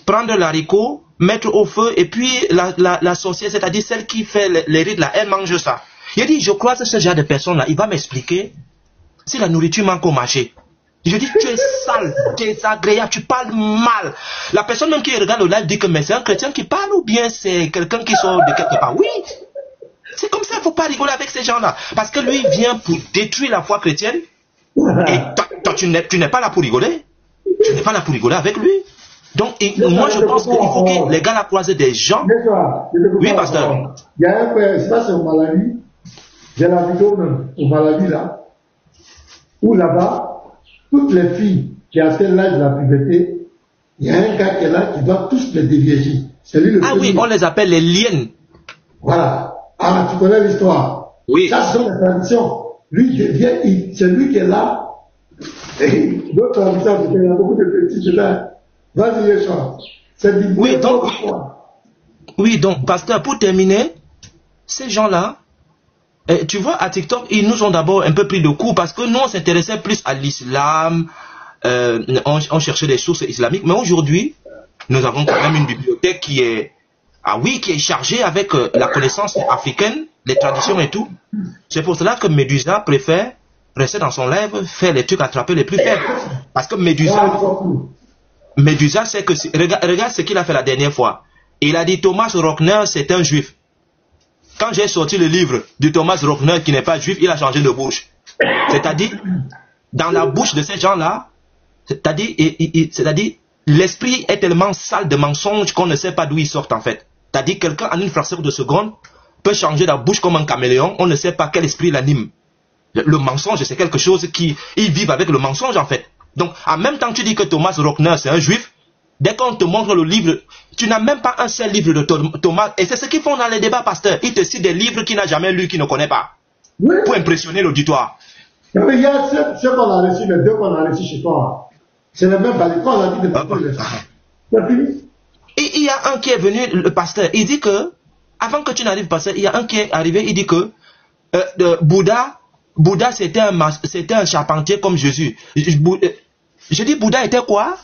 prendre l'haricot, mettre au feu, et puis la sorcière, c'est-à-dire celle qui fait les rites là, elle mange ça. Il a dit, je crois que ce genre de personne-là, il va m'expliquer si la nourriture manque au marché. Je dis, tu es sale, tu es désagréable, tu parles mal. La personne même qui regarde le live dit que mais c'est un chrétien qui parle ou bien c'est quelqu'un qui sort de quelque part. Oui, c'est comme ça, il ne faut pas rigoler avec ces gens-là. Parce que lui, il vient pour détruire la foi chrétienne. Et toi, tu n'es pas là pour rigoler. Tu n'es pas là pour rigoler avec lui. Donc, moi, je pense qu'il faut que les gars la croisent des gens. Oui, pasteur. Il y a un peu, ça c'est au Malawi. J'ai la vidéo même au Malawi là. Où là-bas, toutes les filles qui atteignent l'âge de la puberté, il y a un gars qui est là qui doit tous les dévierger. C'est lui le premier. Oui, on les appelle les liens. Voilà. Ah, tu connais l'histoire. Oui. Ça, ce sont les traditions. Lui, c'est lui qui est là. D'autres traditions, il y a beaucoup de petits là. Vas-y, Yeshua. C'est du oui, donc, pasteur, pour terminer, ces gens-là, tu vois, à TikTok, ils nous ont d'abord un peu pris de coup parce que nous, on s'intéressait plus à l'islam, on cherchait des sources islamiques, mais aujourd'hui, nous avons quand même une bibliothèque qui est chargée avec la connaissance africaine, les traditions et tout. C'est pour cela que Médusa préfère rester dans son live, faire les trucs, attraper les plus faibles. Parce que Médusa sait que... Regarde ce qu'il a fait la dernière fois. Il a dit Thomas Rockner, c'est un juif. Quand j'ai sorti le livre de Thomas Rockner qui n'est pas juif, il a changé de bouche. C'est-à-dire, dans la bouche de ces gens-là, c'est-à-dire, l'esprit est tellement sale de mensonges qu'on ne sait pas d'où ils sortent en fait. C'est-à-dire, quelqu'un en une fraction de seconde peut changer la bouche comme un caméléon, on ne sait pas quel esprit l'anime. Le mensonge, c'est quelque chose qui... Ils vivent avec le mensonge en fait. Donc, en même temps que tu dis que Thomas Rockner, c'est un juif, dès qu'on te montre le livre, tu n'as même pas un seul livre de Thomas. Et c'est ce qu'ils font dans les débats, pasteur. Ils te citent des livres qu'il n'a jamais lus, qu'il ne connaît pas. Oui. Pour impressionner l'auditoire. Il y a ce qu'on a reçu, les deux qu'on a reçus chez toi. C'est le même balai. Quand on a dit de Et il y a un qui est venu, le pasteur. Il dit que, avant que tu n'arrives, pasteur, il y a un qui est arrivé, il dit que Bouddha c'était un charpentier comme Jésus. Je dis, Bouddha était quoi?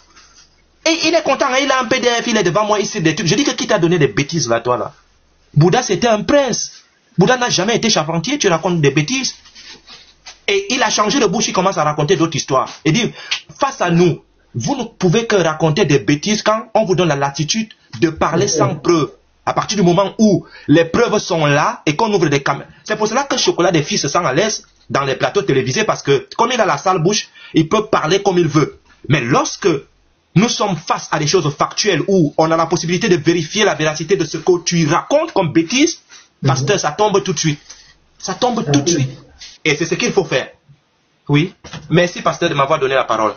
Et il est content, hein, il a un PDF, il est devant moi, il sait des trucs. Je dis que qui t'a donné des bêtises là, toi là? Bouddha c'était un prince. Bouddha n'a jamais été charpentier, tu racontes des bêtises. Et il a changé de bouche, il commence à raconter d'autres histoires. Il dit, face à nous, vous ne pouvez que raconter des bêtises quand on vous donne la latitude de parler sans preuve. À partir du moment où les preuves sont là et qu'on ouvre des caméras. C'est pour cela que Chocolat des filles se sent à l'aise dans les plateaux télévisés parce que comme il a la sale bouche, il peut parler comme il veut. Mais lorsque nous sommes face à des choses factuelles où on a la possibilité de vérifier la véracité de ce que tu racontes comme bêtise, pasteur, ça tombe tout de suite. Ça tombe tout de suite. Et c'est ce qu'il faut faire. Oui. Merci, pasteur, de m'avoir donné la parole.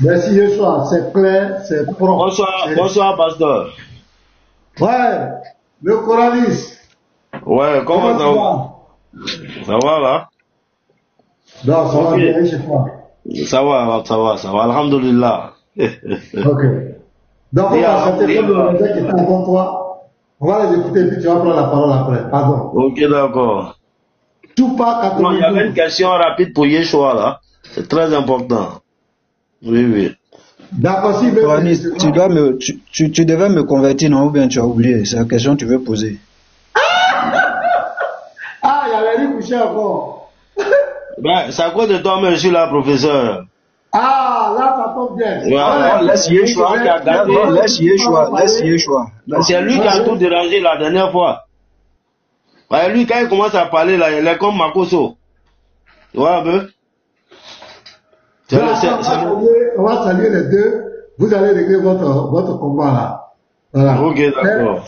Merci, Yeshua. C'est clair, c'est propre. Bonsoir, pasteur. Ouais, le Coralis. Ouais, comment ça va? Ça va, là? Non, ça va bien chez toi. Ça va, alhamdulillah. Ok. Donc, on va chanter comme le qui est avant toi. On va les écouter et puis tu vas prendre la parole après. Pardon. Ok, d'accord. Tout pas catholique. Il y avait une question rapide pour Yeshua, là. C'est très important. Oui. D'accord, si tu devais me convertir, non, ou bien tu as oublié? C'est la question que tu veux poser. Ah, il y avait rien couché encore. Ben, c'est à cause de toi-même, je suis là, professeur. Ah, là, ça tombe bien. Ouais, laisse Yeshua qui a gagné. Laisse Yeshua. C'est lui qui a tout dérangé la dernière fois. Ouais, lui, quand il commence à parler, là, il est comme Makoso. Tu vois un peu? On va saluer les deux. Vous allez régler votre combat là. Voilà. Ok, d'accord.